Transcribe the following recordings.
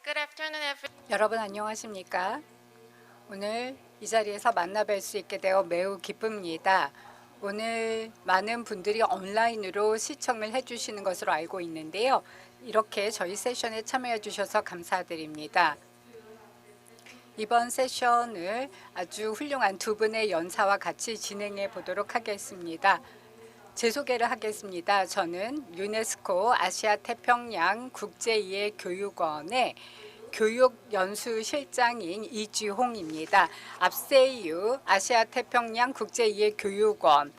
Good afternoon, 여러분 안녕하십니까? 오늘 이 자리에서 만나 뵐 수 있게 되어 매우 기쁩니다. 오늘 많은 분들이 온라인으로 시청을 해주시는 것으로 알고 있는데요. 이렇게 저희 세션에 참여해 주셔서 감사드립니다. 이번 세션을 아주 훌륭한 두 분의 연사와 같이 진행해 보도록 하겠습니다. 제 소개를 하겠습니다. 저는 유네스코 아시아 태평양 국제이해교육원의 교육연수실장인 이주홍입니다. 앞세유 아시아 태평양 국제이해교육원은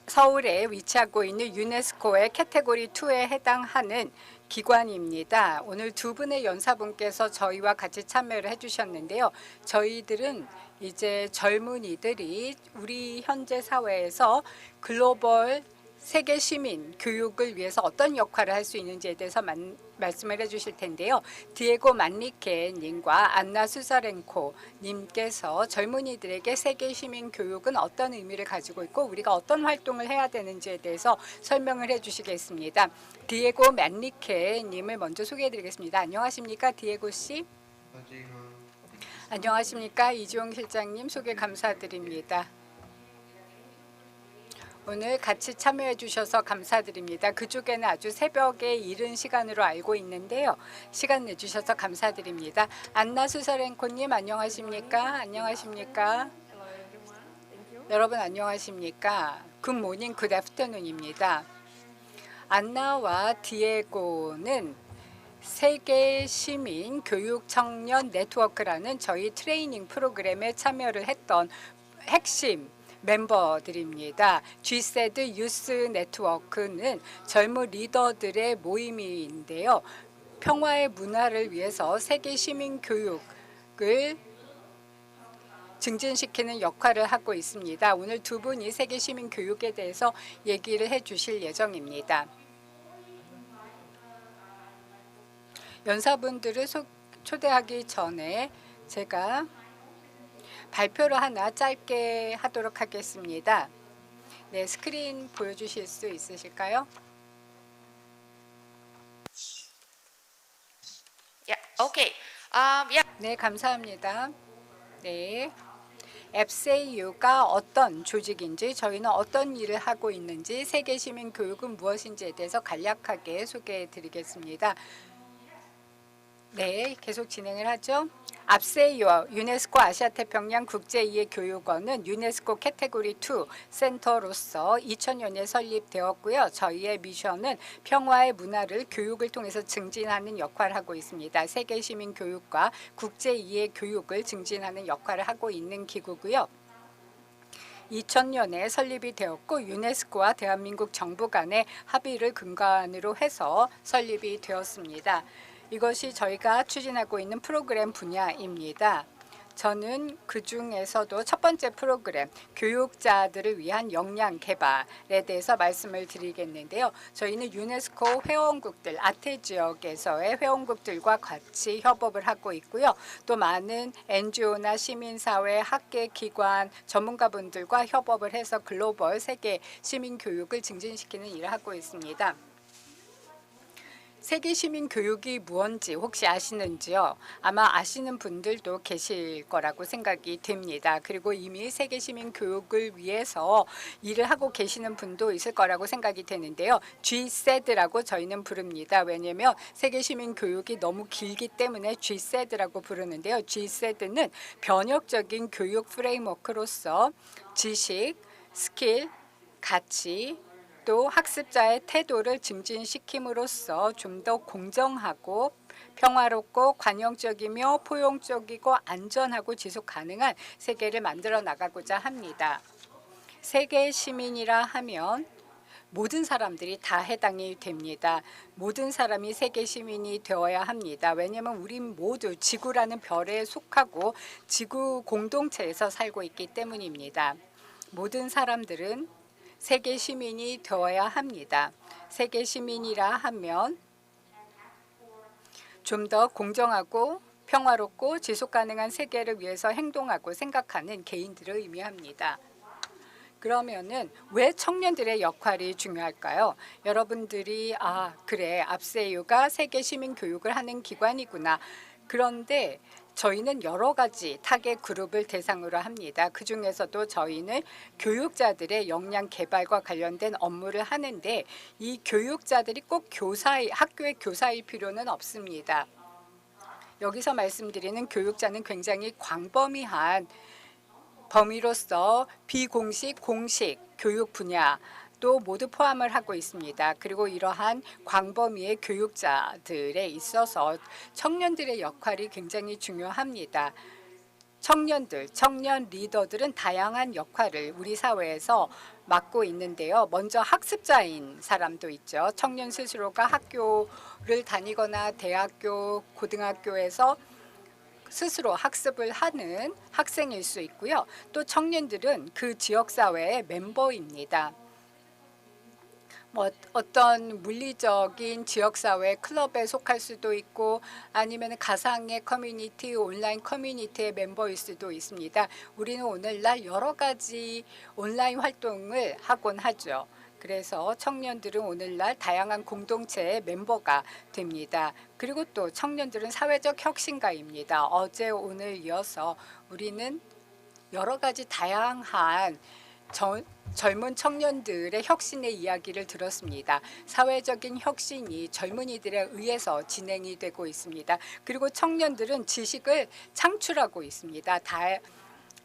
서울에 위치하고 있는 유네스코의 카테고리 2에 해당하는 기관입니다. 오늘 두 분의 연사분께서 저희와 같이 참여를 해주셨는데요. 저희들은 이제 젊은이들이 우리 현재 사회에서 글로벌 세계 시민 교육을 위해서 어떤 역할을 할 수 있는지에 대해서 말씀을 해주실 텐데요. 디에고 만리케 님과 안나 수사렌코 님께서 젊은이들에게 세계 시민 교육은 어떤 의미를 가지고 있고 우리가 어떤 활동을 해야 되는지에 대해서 설명을 해주시겠습니다. 디에고 만리케 님을 먼저 소개해드리겠습니다. 안녕하십니까, 디에고 씨? 안녕하십니까, 이주홍 실장님. 소개 감사드립니다. 오늘 같이 참여해 주셔서 감사드립니다. 그쪽에는 아주 새벽에 이른 시간으로 알고 있는데요. 시간 내주셔서 감사드립니다. 안나 수사렌코님 안녕하십니까? 안녕하십니까? 여러분 안녕하십니까? 굿모닝 굿애프터눈입니다. 안나와 디에고는 세계 시민 교육 청년 네트워크라는 저희 트레이닝 프로그램에 참여를 했던 핵심 멤버들입니다. G-SED 유스 네트워크는 젊은 리더들의 모임인데요. 평화의 문화를 위해서 세계 시민 교육을 증진시키는 역할을 하고 있습니다. 오늘 두 분이 세계 시민 교육에 대해서 얘기를 해주실 예정입니다. 연사분들을 초대하기 전에 제가 발표를 하나 짧게 하도록 하겠습니다. 네, 스크린 보여주실 수 있으실까요? Yeah, okay. Yeah. 네, 감사합니다. 네. FCU가 어떤 조직인지, 저희는 어떤 일을 하고 있는지, 세계 시민 교육은 무엇인지에 대해서 간략하게 소개해 드리겠습니다. 네, 계속 진행을 하죠. 앞세요 유네스코 아시아태평양 국제이해교육원은 유네스코 카테고리 2 센터로서 2000년에 설립되었고요. 저희의 미션은 평화의 문화를 교육을 통해서 증진하는 역할을 하고 있습니다. 세계 시민 교육과 국제이해 교육을 증진하는 역할을 하고 있는 기구고요. 2000년에 설립이 되었고 유네스코와 대한민국 정부 간의 합의를 근간으로 해서 설립이 되었습니다. 이것이 저희가 추진하고 있는 프로그램 분야입니다. 저는 그 중에서도 첫 번째 프로그램 교육자들을 위한 역량 개발에 대해서 말씀을 드리겠는데요. 저희는 유네스코 회원국들 아태 지역에서의 회원국들과 같이 협업을 하고 있고요. 또 많은 NGO나 시민사회, 학계기관, 전문가분들과 협업을 해서 글로벌 세계 시민교육을 증진시키는 일을 하고 있습니다. 세계 시민 교육이 무엇인지 혹시 아시는지요? 아마 아시는 분들도 계실 거라고 생각이 됩니다. 그리고 이미 세계 시민 교육을 위해서 일을 하고 계시는 분도 있을 거라고 생각이 되는데요. G-SED라고 저희는 부릅니다. 왜냐하면 세계 시민 교육이 너무 길기 때문에 G-SED라고 부르는데요. G-SED는 변혁적인 교육 프레임워크로서 지식, 스킬, 가치, 또 학습자의 태도를 증진시킴으로써 좀 더 공정하고 평화롭고 관용적이며 포용적이고 안전하고 지속 가능한 세계를 만들어 나가고자 합니다. 세계 시민이라 하면 모든 사람들이 다 해당이 됩니다. 모든 사람이 세계 시민이 되어야 합니다. 왜냐하면 우린 모두 지구라는 별에 속하고 지구 공동체에서 살고 있기 때문입니다. 모든 사람들은 세계 시민이 되어야 합니다. 세계 시민이라 하면 좀 더 공정하고 평화롭고 지속 가능한 세계를 위해서 행동하고 생각하는 개인들을 의미합니다. 그러면은 왜 청년들의 역할이 중요할까요? 여러분들이 그래, 압세유가 세계 시민 교육을 하는 기관이구나. 그런데 저희는 여러 가지 타겟 그룹을 대상으로 합니다. 그중에서도 저희는 교육자들의 역량 개발과 관련된 업무를 하는데 이 교육자들이 꼭 학교의 교사일 필요는 없습니다. 여기서 말씀드리는 교육자는 굉장히 광범위한 범위로서 비공식, 공식 교육 분야도 모두 포함을 하고 있습니다. 그리고 이러한 광범위의 교육자들에 있어서 청년들의 역할이 굉장히 중요합니다. 청년 리더들은 다양한 역할을 우리 사회에서 맡고 있는데요. 먼저 학습자인 사람도 있죠. 청년 스스로가 학교를 다니거나 대학교, 고등학교에서 스스로 학습을 하는 학생일 수 있고요. 또 청년들은 그 지역사회의 멤버입니다. 어떤 물리적인 지역사회 클럽에 속할 수도 있고 아니면 가상의 커뮤니티, 온라인 커뮤니티의 멤버일 수도 있습니다. 우리는 오늘날 여러 가지 온라인 활동을 하곤 하죠. 그래서 청년들은 오늘날 다양한 공동체의 mem버가 됩니다. 그리고 또 청년들은 사회적 혁신가입니다. 어제 오늘 이어서 우리는 여러 가지 다양한 젊은 청년들의 혁신의 이야기를 들었습니다. 사회적인 혁신이 젊은이들에 의해서 진행이 되고 있습니다. 그리고 청년들은 지식을 창출하고 있습니다.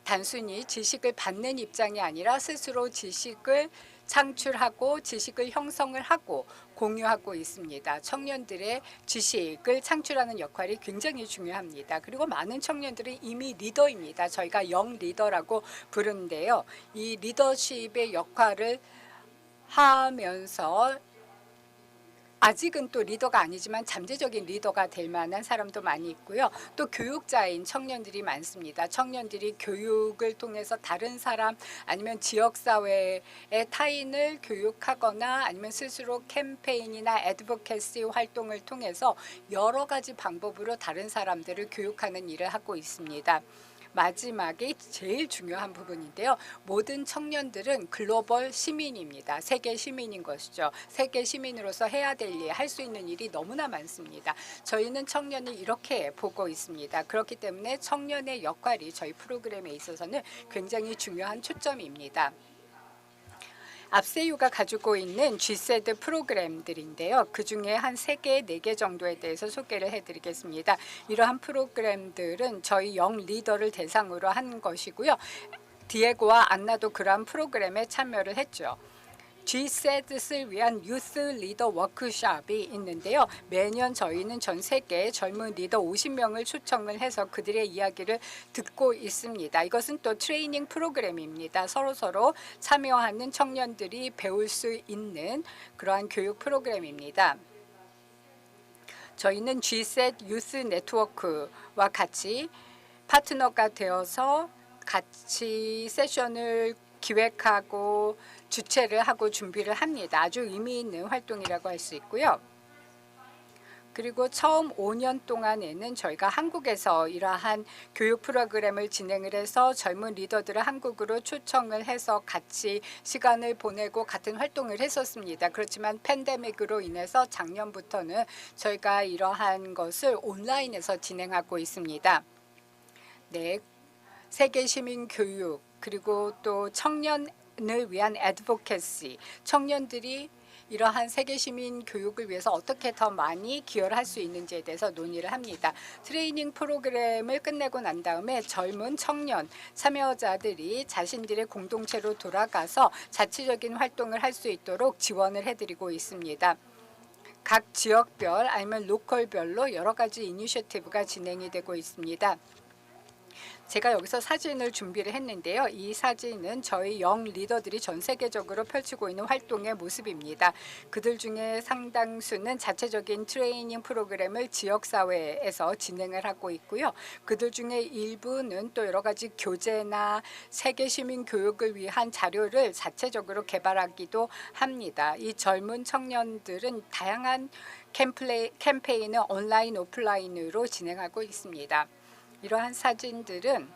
단순히 지식을 받는 입장이 아니라 스스로 지식을 창출하고 지식을 형성을 하고 공유하고 있습니다. 청년들의 지식을 창출하는 역할이 굉장히 중요합니다. 그리고 많은 청년들이 이미 리더입니다. 저희가 영 리더라고 부르는데요. 이 리더십의 역할을 하면서 아직은 또 리더가 아니지만 잠재적인 리더가 될 만한 사람도 많이 있고요. 또 교육자인 청년들이 많습니다. 청년들이 교육을 통해서 다른 사람 아니면 지역사회의 타인을 교육하거나 아니면 스스로 캠페인이나 애드보케시 활동을 통해서 여러 가지 방법으로 다른 사람들을 교육하는 일을 하고 있습니다. 마지막에 제일 중요한 부분인데요. 모든 청년들은 글로벌 시민입니다. 세계 시민인 것이죠. 세계 시민으로서 해야 될 일, 할 수 있는 일이 너무나 많습니다. 저희는 청년을 이렇게 보고 있습니다. 그렇기 때문에 청년의 역할이 저희 프로그램에 있어서는 굉장히 중요한 초점입니다. 압세유가 가지고 있는 G세드 프로그램들인데요. 그중에 한 3개, 4개 정도에 대해서 소개를 해드리겠습니다. 이러한 프로그램들은 저희 영 리더를 대상으로 한 것이고요. 디에고와 안나도 그러한 프로그램에 참여를 했죠. G세드를 위한 유스 리더 워크숍이 있는데요. 매년 저희는 전 세계 젊은 리더 50명을 초청을 해서 그들의 이야기를 듣고 있습니다. 이것은 또 트레이닝 프로그램입니다. 서로 참여하는 청년들이 배울 수 있는 그러한 교육 프로그램입니다. 저희는 G셋 유스 네트워크와 같이 파트너가 되어서 같이 세션을 기획하고 주최를 하고 준비를 합니다. 아주 의미 있는 활동이라고 할 수 있고요. 그리고 처음 5년 동안에는 저희가 한국에서 이러한 교육 프로그램을 진행을 해서 젊은 리더들을 한국으로 초청을 해서 같이 시간을 보내고 같은 활동을 했었습니다. 그렇지만 팬데믹으로 인해서 작년부터는 저희가 이러한 것을 온라인에서 진행하고 있습니다. 네, 세계 시민 교육 그리고 또 청년을 위한 애드보케시, 청년들이 이러한 세계 시민 교육을 위해서 어떻게 더 많이 기여를 할 수 있는지에 대해서 논의를 합니다. 트레이닝 프로그램을 끝내고 난 다음에 젊은 청년 참여자들이 자신들의 공동체로 돌아가서 자치적인 활동을 할 수 있도록 지원을 해드리고 있습니다. 각 지역별 아니면 로컬별로 여러 가지 이니셔티브가 진행이 되고 있습니다. 제가 여기서 사진을 준비를 했는데요. 이 사진은 저희 영 리더들이 전 세계적으로 펼치고 있는 활동의 모습입니다. 그들 중에 상당수는 자체적인 트레이닝 프로그램을 지역사회에서 진행을 하고 있고요. 그들 중에 일부는 또 여러 가지 교재나 세계 시민 교육을 위한 자료를 자체적으로 개발하기도 합니다. 이 젊은 청년들은 다양한 캠페인을 온라인, 오프라인으로 진행하고 있습니다. 이러한 사진들은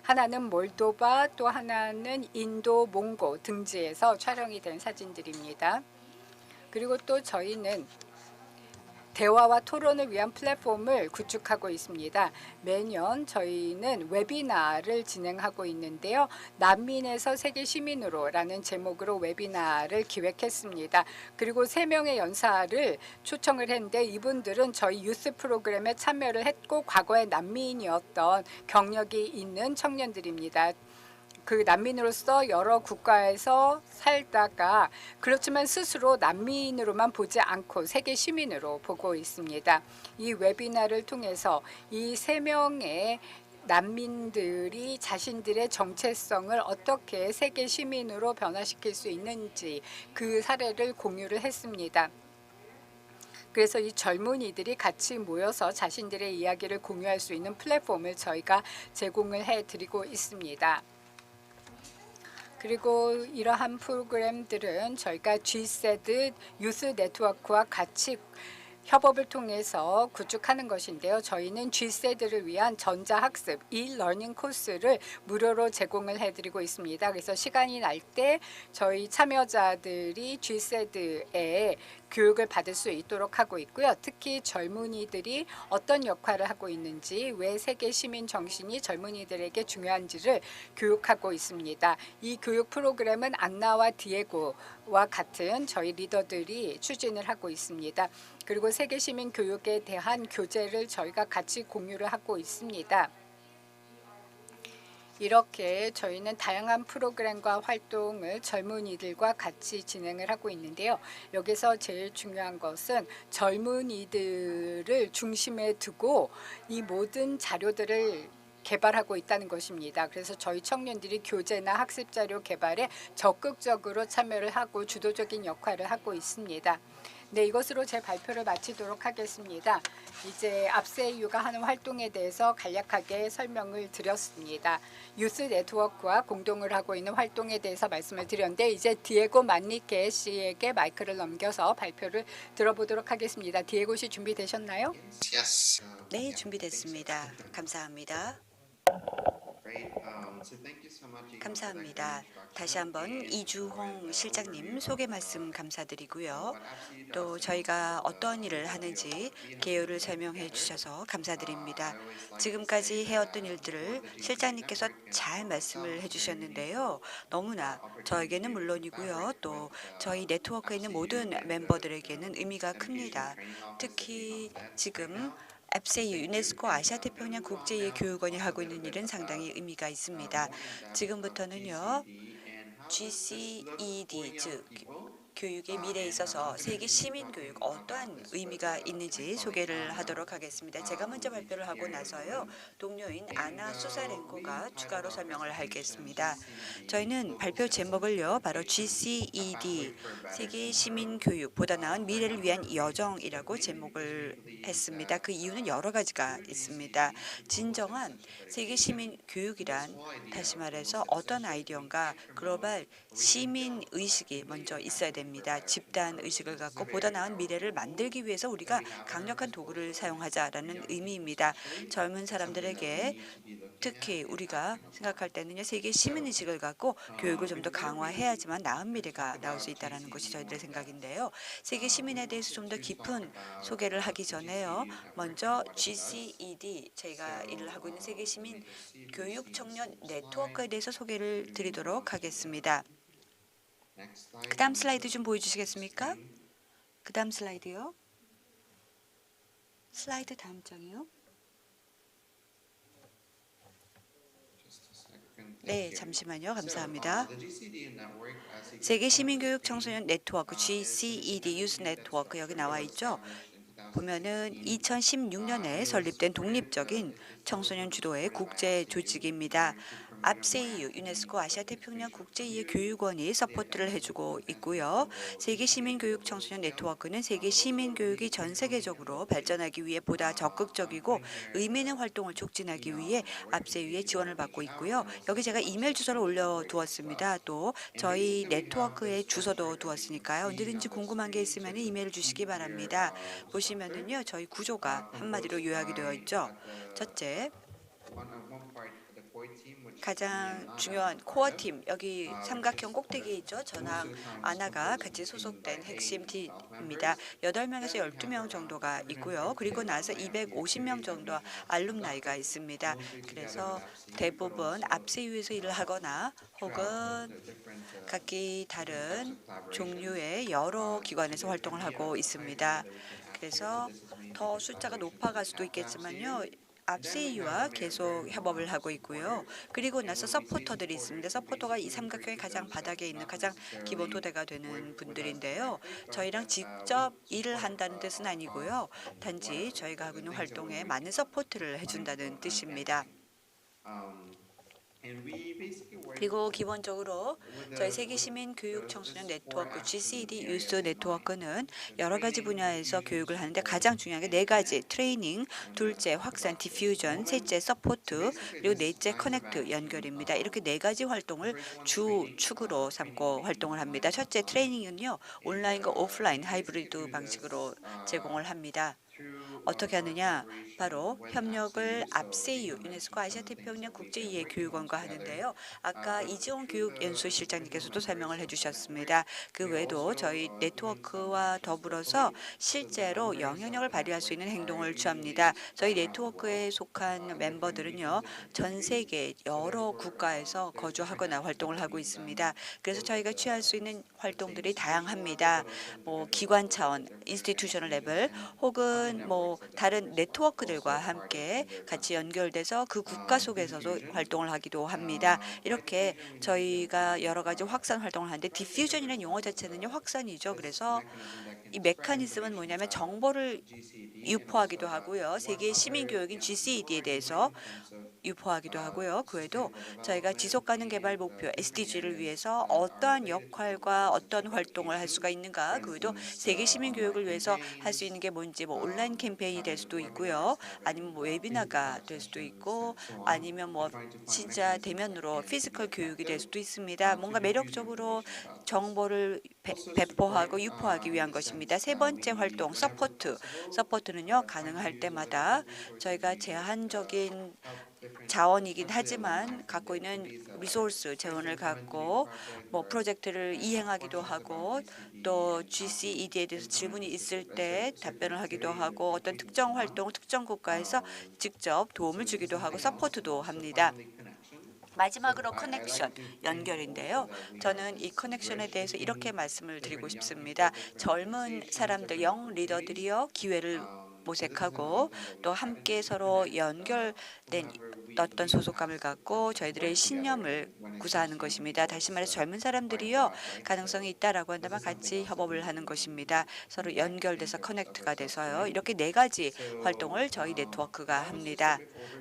하나는 몰도바, 또 하나는 인도 몽고 등지에서 촬영이 된 사진들입니다. 그리고 또 저희는 대화와 토론을 위한 플랫폼을 구축하고 있습니다. 매년 저희는 웨비나를 진행하고 있는데요. 난민에서 세계 시민으로라는 제목으로 웨비나를 기획했습니다. 그리고 3명의 연사를 초청을 했는데 이분들은 저희 유스 프로그램에 참여를 했고 과거에 난민이었던 경력이 있는 청년들입니다. 그 난민으로서 여러 국가에서 살다가 그렇지만 스스로 난민으로만 보지 않고 세계 시민으로 보고 있습니다. 이 웨비나를 통해서 이 3명의 난민들이 자신들의 정체성을 어떻게 세계 시민으로 변화시킬 수 있는지 그 사례를 공유를 했습니다. 그래서 이 젊은이들이 같이 모여서 자신들의 이야기를 공유할 수 있는 플랫폼을 저희가 제공을 해드리고 있습니다. 그리고 이러한 프로그램들은 저희가 G세드 유스 네트워크와 같이 협업을 통해서 구축하는 것인데요. 저희는 G세드를 위한 전자학습, e-러닝 코스를 무료로 제공을 해드리고 있습니다. 그래서 시간이 날 때 저희 참여자들이 G세드에 교육을 받을 수 있도록 하고 있고요. 특히 젊은이들이 어떤 역할을 하고 있는지, 왜 세계 시민 정신이 젊은이들에게 중요한지를 교육하고 있습니다. 이 교육 프로그램은 안나와 디에고와 같은 저희 리더들이 추진을 하고 있습니다. 그리고 세계 시민 교육에 대한 교재를 저희가 같이 공유를 하고 있습니다. 이렇게 저희는 다양한 프로그램과 활동을 젊은이들과 같이 진행을 하고 있는데요. 여기서 제일 중요한 것은 젊은이들을 중심에 두고 이 모든 자료들을 개발하고 있다는 것입니다. 그래서 저희 청년들이 교재나 학습 자료 개발에 적극적으로 참여를 하고 주도적인 역할을 하고 있습니다. 네, 이것으로 제 발표를 마치도록 하겠습니다. 이제 앞세이유가 하는 활동에 대해서 간략하게 설명을 드렸습니다. 유스 네트워크와 공동을 하고 있는 활동에 대해서 말씀을 드렸는데 이제 디에고 만리케 씨에게 마이크를 넘겨서 발표를 들어보도록 하겠습니다. 디에고 씨 준비되셨나요? Yes. 네, 준비됐습니다. 감사합니다. 감사합니다. 다시 한번 이주홍 실장님 소개 말씀 감사드리고요. 또 저희가 어떤 일을 하는지 개요를 설명해 주셔서 감사드립니다. 지금까지 해왔던 일들을 실장님께서 잘 말씀을 해주셨는데요. 너무나 저에게는 물론이고요. 또 저희 네트워크에 있는 모든 멤버들에게는 의미가 큽니다. 특히 지금 앱세이 유네스코 아시아 태평양 국제이해 교육원이 하고 있는 일은 상당히 의미가 있습니다. 지금부터는요. GCED 즉 교육의 미래에 있어서 세계 시민 교육 어떠한 의미가 있는지 소개를 하도록 하겠습니다. 제가 먼저 발표를 하고 나서요. 동료인 아나 수사렌코가 추가로 설명을 하겠습니다. 저희는 발표 제목을요. 바로 GCED 세계 시민 교육 보다 나은 미래를 위한 여정이라고 제목을 했습니다. 그 이유는 여러 가지가 있습니다. 진정한 세계 시민 교육이란 다시 말해서 어떤 아이디어인가 글로벌 시민 의식이 먼저 있어야 됩니다. 집단 의식을 갖고 보다 나은 미래를 만들기 위해서 우리가 강력한 도구를 사용하자라는 의미입니다. 젊은 사람들에게 특히 우리가 생각할 때는요. 세계 시민 의식을 갖고 교육을 좀 더 강화해야지만 나은 미래가 나올 수 있다는 것이 저희들의 생각인데요. 세계 시민에 대해서 좀 더 깊은 소개를 하기 전에요. 먼저 GCED 저희가 일을 하고 있는 세계 시민 교육 청년 네트워크에 대해서 소개를 드리도록 하겠습니다. 그 다음 슬라이드 좀 보여주시겠습니까? 그 다음 슬라이드요. 슬라이드 다음 장이요. 네, 잠시만요. 감사합니다. 세계 시민교육 청소년 네트워크 GCED 유스 네트워크 여기 나와 있죠. 보면은 2016년에 설립된 독립적인 청소년 주도의 국제 조직입니다. 앱세이유 유네스코 아시아 태평양 국제이해 교육원이 서포트를 해주고 있고요. 세계 시민교육 청소년 네트워크는 세계 시민교육이 전 세계적으로 발전하기 위해 보다 적극적이고 의미 있는 활동을 촉진하기 위해 앱세이유의 지원을 받고 있고요. 여기 제가 이메일 주소를 올려두었습니다. 또 저희 네트워크의 주소도 두었으니까요. 언제든지 궁금한 게 있으면 이메일 주시기 바랍니다. 보시면은요. 저희 구조가 한마디로 요약이 되어 있죠. 첫째, 가장 중요한 코어팀, 여기 삼각형 꼭대기에 있죠. 저랑 아나가 같이 소속된 핵심 팀입니다. 8명에서 12명 정도가 있고요. 그리고 나서 250명 정도 알룸나이가 있습니다. 그래서 대부분 앞세유에서 일을 하거나 혹은 각기 다른 종류의 여러 기관에서 활동을 하고 있습니다. 그래서 더 숫자가 높아갈 수도 있겠지만요. 앞세이와 계속 협업을 하고 있고요. 그리고 나서 서포터들이 있습니다. 서포터가 이 삼각형의 가장 바닥에 있는 가장 기본 토대가 되는 분들인데요. 저희랑 직접 일을 한다는 뜻은 아니고요. 단지 저희가 하고 있는 활동에 많은 서포트를 해준다는 뜻입니다. 그리고 기본적으로 저희 세계 시민 교육 청소년 네트워크 GCD 유스 네트워크는 여러 가지 분야에서 교육을 하는데 가장 중요한 게 4가지: 트레이닝, 둘째 확산 디퓨전, 셋째 서포트, 그리고 넷째 커넥트 연결입니다. 이렇게 4가지 활동을 주 축으로 삼고 활동을 합니다. 첫째 트레이닝은요, 온라인과 오프라인 하이브리드 방식으로 제공을 합니다. 어떻게 하느냐? 바로 협력을 앞세유 유네스코 아시아태평양 국제이해교육원과 하는데요. 아까 이지원 교육연수실장님께서도 설명을 해주셨습니다. 그 외에도 저희 네트워크와 더불어서 실제로 영향력을 발휘할 수 있는 행동을 취합니다. 저희 네트워크에 속한 멤버들은요, 전 세계 여러 국가에서 거주하거나 활동을 하고 있습니다. 그래서 저희가 취할 수 있는 활동들이 다양합니다. 뭐 기관 차원, 인스티튜셔널 레벨 혹은 다른 네트워크들과 함께 같이 연결돼서 그 국가 속에서도 활동을 하기도 합니다. 이렇게 저희가 여러 가지 확산 활동을 하는데 디퓨전이라는 용어 자체는요, 확산이죠. 그래서 이 메커니즘은 뭐냐면 정보를 유포하기도 하고요. 세계 시민 교육인 GCED에 대해서 유포하기도 하고요. 그 외에도 저희가 지속가능 개발 목표 SDG를 위해서 어떠한 역할과 어떤 활동을 할 수가 있는가, 그 외에도 세계 시민 교육을 위해서 할 수 있는 게 뭔지 온라인 캠페인이 될 수도 있고요. 아니면 웨비나가 될 수도 있고, 아니면 진짜 대면으로 피지컬 교육이 될 수도 있습니다. 뭔가 매력적으로 정보를 배포하고 유포하기 위한 것입니다. 세 번째 활동 서포트. 서포트는요, 가능할 때마다 저희가 제한적인 자원이긴 하지만 갖고 있는 리소스 재원을 갖고 프로젝트를 이행하기도 하고, 또 GCED에 대해서 질문이 있을 때 답변을 하기도 하고, 어떤 특정 활동, 특정 국가에서 직접 도움을 주기도 하고 서포트도 합니다. 마지막으로 커넥션, 연결인데요. 저는 이 커넥션에 대해서 이렇게 말씀을 드리고 싶습니다. 젊은 사람들, 영 리더들이요, 기회를 모색하고 또 함께 서로 연결된 어떤 소속감을 갖고 저희들의 신념을 구사하는 것입니다. 다시 말해서 젊은 사람들이요, 가능성이 있다라고 한다면 같이 협업을 하는 것입니다. 서로 연결돼서 커넥트가 돼서요. 이렇게 4가지 활동을 저희 네트워크가 합니다.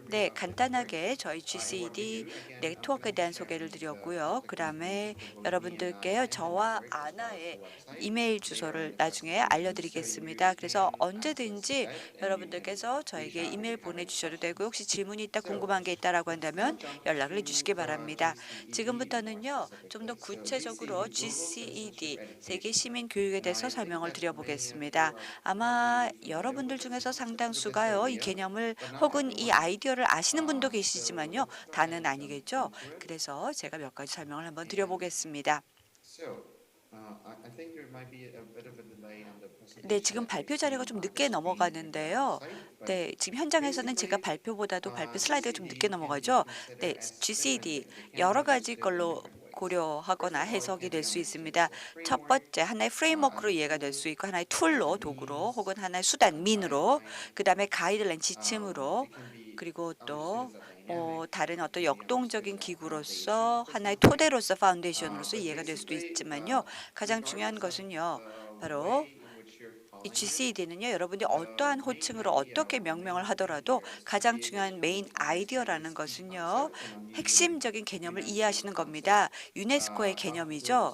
네, 간단하게 저희 GCED 네트워크에 대한 소개를 드렸고요. 그다음에 여러분들께요, 저와 아나의 이메일 주소를 나중에 알려드리겠습니다. 그래서 언제든지 여러분들께서 저에게 이메일 보내주셔도 되고, 혹시 질문이 있다, 궁금한 게 있다라고 한다면 연락을 해주시기 바랍니다. 지금부터는요, 좀 더 구체적으로 GCED 세계 시민 교육에 대해서 설명을 드려보겠습니다. 아마 여러분들 중에서 상당수가요, 이 개념을 혹은 이 아이디어를 아시는 분도 계시지만요, 다는 아니겠죠. 그래서 제가 몇 가지 설명을 한번 드려보겠습니다. 네, 지금 발표 자료가 좀 늦게 넘어가는데요. 네, 지금 현장에서는 제가 발표보다도 발표 슬라이드가 좀 늦게 넘어가죠. 네, GCD 여러 가지 걸로 고려하거나 해석이 될 수 있습니다. 첫 번째, 하나의 프레임워크로 이해가 될 수 있고, 하나의 툴로, 도구로, 혹은 하나의 수단, 민으로, 그다음에 가이드라인, 지침으로, 그리고 또 다른 어떤 역동적인 기구로서 하나의 토대로서 파운데이션으로서 이해가 될 수도 있지만요. 가장 중요한 것은요, 바로 이 GCED는요, 여러분이 어떠한 호칭으로 어떻게 명명을 하더라도 가장 중요한 메인 아이디어라는 것은요, 핵심적인 개념을 이해하시는 겁니다. 유네스코의 개념이죠.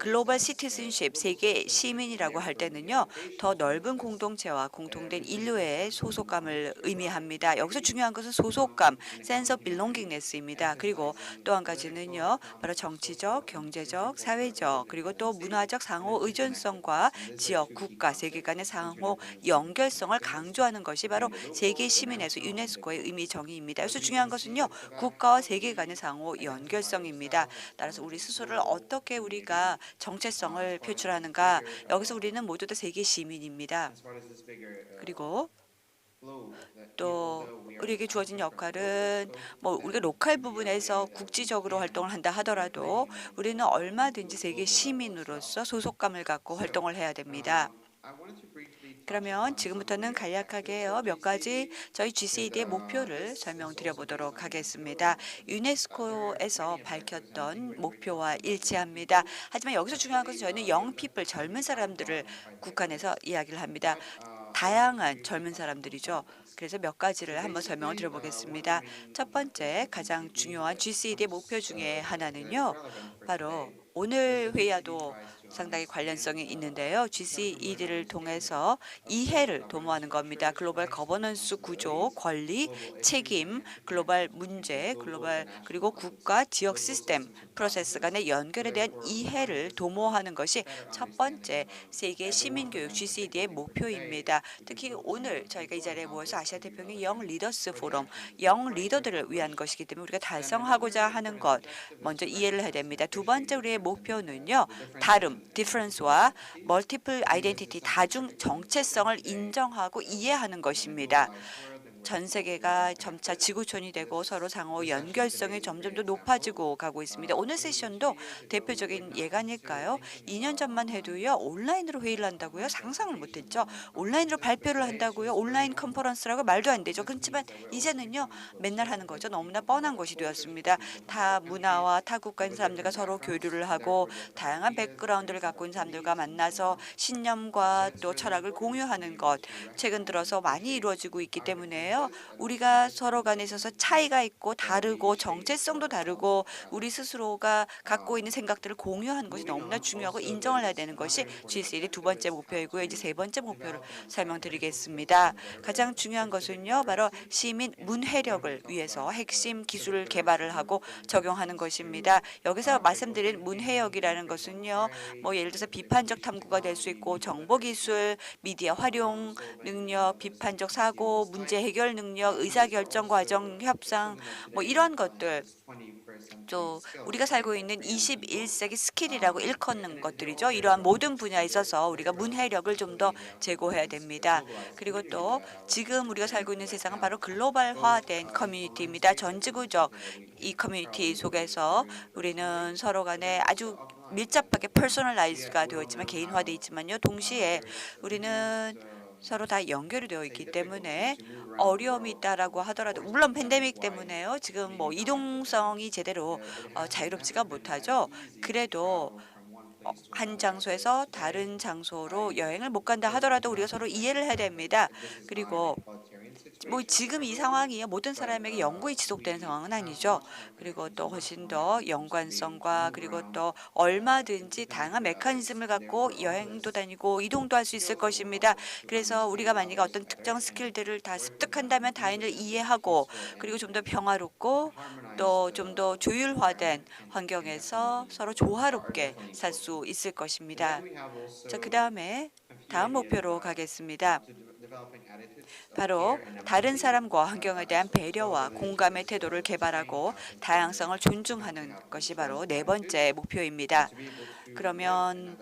글로벌 시티즌십, 세계 시민이라고 할 때는요, 더 넓은 공동체와 공통된 인류의 소속감을 의미합니다. 여기서 중요한 것은 소속감, sense of belongingness입니다. 그리고 또 한 가지는요, 바로 정치적, 경제적, 사회적, 그리고 또 문화적 상호 의존성과 지역, 국가, 세계 간의 상호 연결성을 강조하는 것이 바로 세계 시민에서 유네스코의 의미 정의입니다. 그래서 중요한 것은요, 국가와 세계 간의 상호 연결성입니다. 따라서 우리 스스로를 어떻게 우리가 정체성을 표출하는가, 여기서 우리는 모두 다 세계 시민입니다. 그리고 또 우리에게 주어진 역할은 뭐 우리가 로컬 부분에서 국지적으로 활동을 한다 하더라도 우리는 얼마든지 세계 시민으로서 소속감을 갖고 활동을 해야 됩니다. 그러면 지금부터는 간략하게요, 몇 가지 저희 GCAD의 목표를 설명드려 보도록 하겠습니다. 유네스코에서 밝혔던 목표와 일치합니다. 하지만 여기서 중요한 것은 저희는 young people, 젊은 사람들을 국한해서 이야기를 합니다. 다양한 젊은 사람들이죠. 그래서 몇 가지를 한번 설명을 드려보겠습니다. 첫 번째, 가장 중요한 GCAD의 목표 중에 하나는요, 바로 오늘 회의와도 상당히 관련성이 있는데요. GCED를 통해서 이해를 도모하는 겁니다. 글로벌 거버넌스 구조, 권리, 책임, 글로벌 문제, 글로벌 그리고 국가, 지역 시스템, 프로세스 간의 연결에 대한 이해를 도모하는 것이 첫 번째 세계 시민교육 GCED의 목표입니다. 특히 오늘 저희가 이 자리에 모여서 아시아 태평양 영 리더스 포럼, 영 리더들을 위한 것이기 때문에 우리가 달성하고자 하는 것 먼저 이해를 해야 됩니다. 두 번째 우리의 목표는요, 다름, difference와 multiple identity, 다중 정체성을 인정하고 이해하는 것입니다. 전 세계가 점차 지구촌이 되고 서로 상호 연결성이 점점 더 높아지고 가고 있습니다. 오늘 세션도 대표적인 예가 아닐까요? 2년 전만 해도요, 온라인으로 회의를 한다고요? 상상을 못했죠. 온라인으로 발표를 한다고요? 온라인 컨퍼런스라고 말도 안 되죠. 그렇지만 이제는요, 맨날 하는 거죠. 너무나 뻔한 것이 되었습니다. 타 문화와 타 국가의 사람들과 서로 교류를 하고 다양한 백그라운드를 갖고 있는 사람들과 만나서 신념과 또 철학을 공유하는 것, 최근 들어서 많이 이루어지고 있기 때문에 우리가 서로 간에 있어서 차이가 있고 다르고 정체성도 다르고 우리 스스로가 갖고 있는 생각들을 공유하는 것이 너무나 중요하고 인정을 해야 되는 것이 GCED의 두 번째 목표이고요. 이제 세 번째 목표를 설명드리겠습니다. 가장 중요한 것은요, 바로 시민 문해력을 위해서 핵심 기술 개발을 하고 적용하는 것입니다. 여기서 말씀드린 문해력이라는 것은요, 뭐 예를 들어서 비판적 탐구가 될 수 있고 정보기술, 미디어 활용 능력, 비판적 사고, 문제 해결 능력, 의사결정 과정, 협상, 뭐 이런 것들, 또 우리가 살고 있는 21세기 스킬이라고 일컫는 것들이죠. 이러한 모든 분야에 있어서 우리가 문해력을 좀 더 제고해야 됩니다. 그리고 또 지금 우리가 살고 있는 세상은 바로 글로벌화된 커뮤니티입니다. 전지구적 이 커뮤니티 속에서 우리는 서로 간에 아주 밀접하게 퍼스널라이즈가 되어 있지만 개인화되어 있지만요, 동시에 우리는 서로 다 연결이 되어 있기 때문에 어려움이 있다라고 하더라도, 물론 팬데믹 때문에요, 지금 뭐 이동성이 제대로 자유롭지가 못하죠. 그래도 한 장소에서 다른 장소로 여행을 못 간다 하더라도 우리가 서로 이해를 해야 됩니다. 그리고 뭐 지금 이 상황이 모든 사람에게 영구히 지속되는 상황은 아니죠. 그리고 또 훨씬 더 연관성과 그리고 또 얼마든지 다양한 메커니즘을 갖고 여행도 다니고 이동도 할 수 있을 것입니다. 그래서 우리가 만약에 어떤 특정 스킬들을 다 습득한다면 타인을 이해하고 그리고 좀 더 평화롭고 또 좀 더 조율화된 환경에서 서로 조화롭게 살 수 있을 것입니다. 자, 그다음에 다음 목표로 가겠습니다. 바로 다른 사람과 환경에 대한 배려와 공감의 태도를 개발하고 다양성을 존중하는 것이 바로 네 번째 목표입니다. 그러면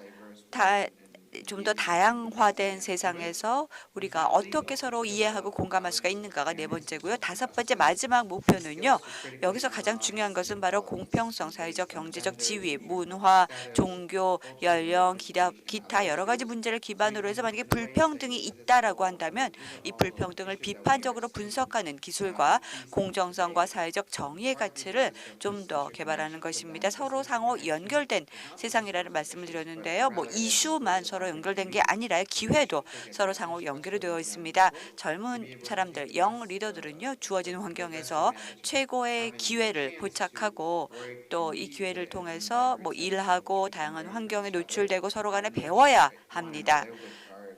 좀 더 다양화된 세상에서 우리가 어떻게 서로 이해하고 공감할 수가 있는가가 네 번째고요. 다섯 번째 마지막 목표는요, 여기서 가장 중요한 것은 바로 공평성, 사회적, 경제적 지위, 문화, 종교, 연령, 기타 여러 가지 문제를 기반으로 해서 만약에 불평등이 있다라고 한다면 이 불평등을 비판적으로 분석하는 기술과 공정성과 사회적 정의의 가치를 좀 더 개발하는 것입니다. 서로 상호 연결된 세상이라는 말씀을 드렸는데요. 뭐 이슈만 서로 서로 연결된 게 아니라 기회도 서로 상호 연결이 되어 있습니다. 젊은 사람들, 영 리더들은요, 주어진 환경에서 최고의 기회를 포착하고 또 이 기회를 통해서 뭐 일하고 다양한 환경에 노출되고 서로 간에 배워야 합니다.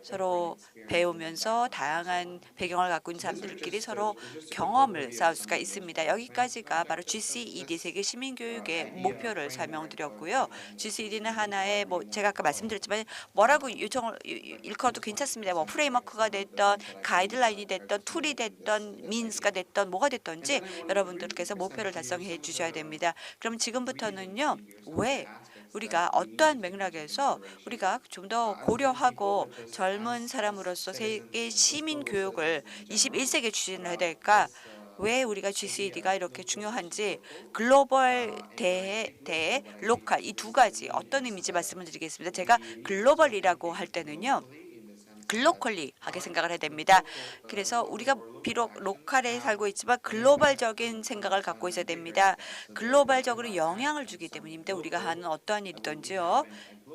서로 배우면서 다양한 배경을 갖고 있는 사람들끼리 서로 경험을 쌓을 수가 있습니다. 여기까지가 바로 GCED 세계 시민교육의 목표를 설명드렸고요. GCED는 하나의 뭐 제가 아까 말씀드렸지만 뭐라고 요청을 일컬어도 괜찮습니다. 뭐 프레임워크가 됐던 가이드라인이 됐던 툴이 됐던 민스가 됐던 뭐가 됐던지 여러분들께서 목표를 달성해 주셔야 됩니다. 그럼 지금부터는요. 왜 우리가 어떠한 맥락에서 우리가 좀 더 고려하고 젊은 사람으로서 세계 시민 교육을 21세기에 추진해야 될까? 왜 우리가 GCED가 이렇게 중요한지 글로벌 대해 로컬 이 두 가지 어떤 의미인지 말씀을 드리겠습니다. 제가 글로벌이라고 할 때는요. 글로컬리 하게 생각을 해야 됩니다. 그래서 우리가 비록 로컬에 살고 있지만 글로벌적인 생각을 갖고 있어야 됩니다. 글로벌적으로 영향을 주기 때문입니다. 우리가 하는 어떠한 일이든지요.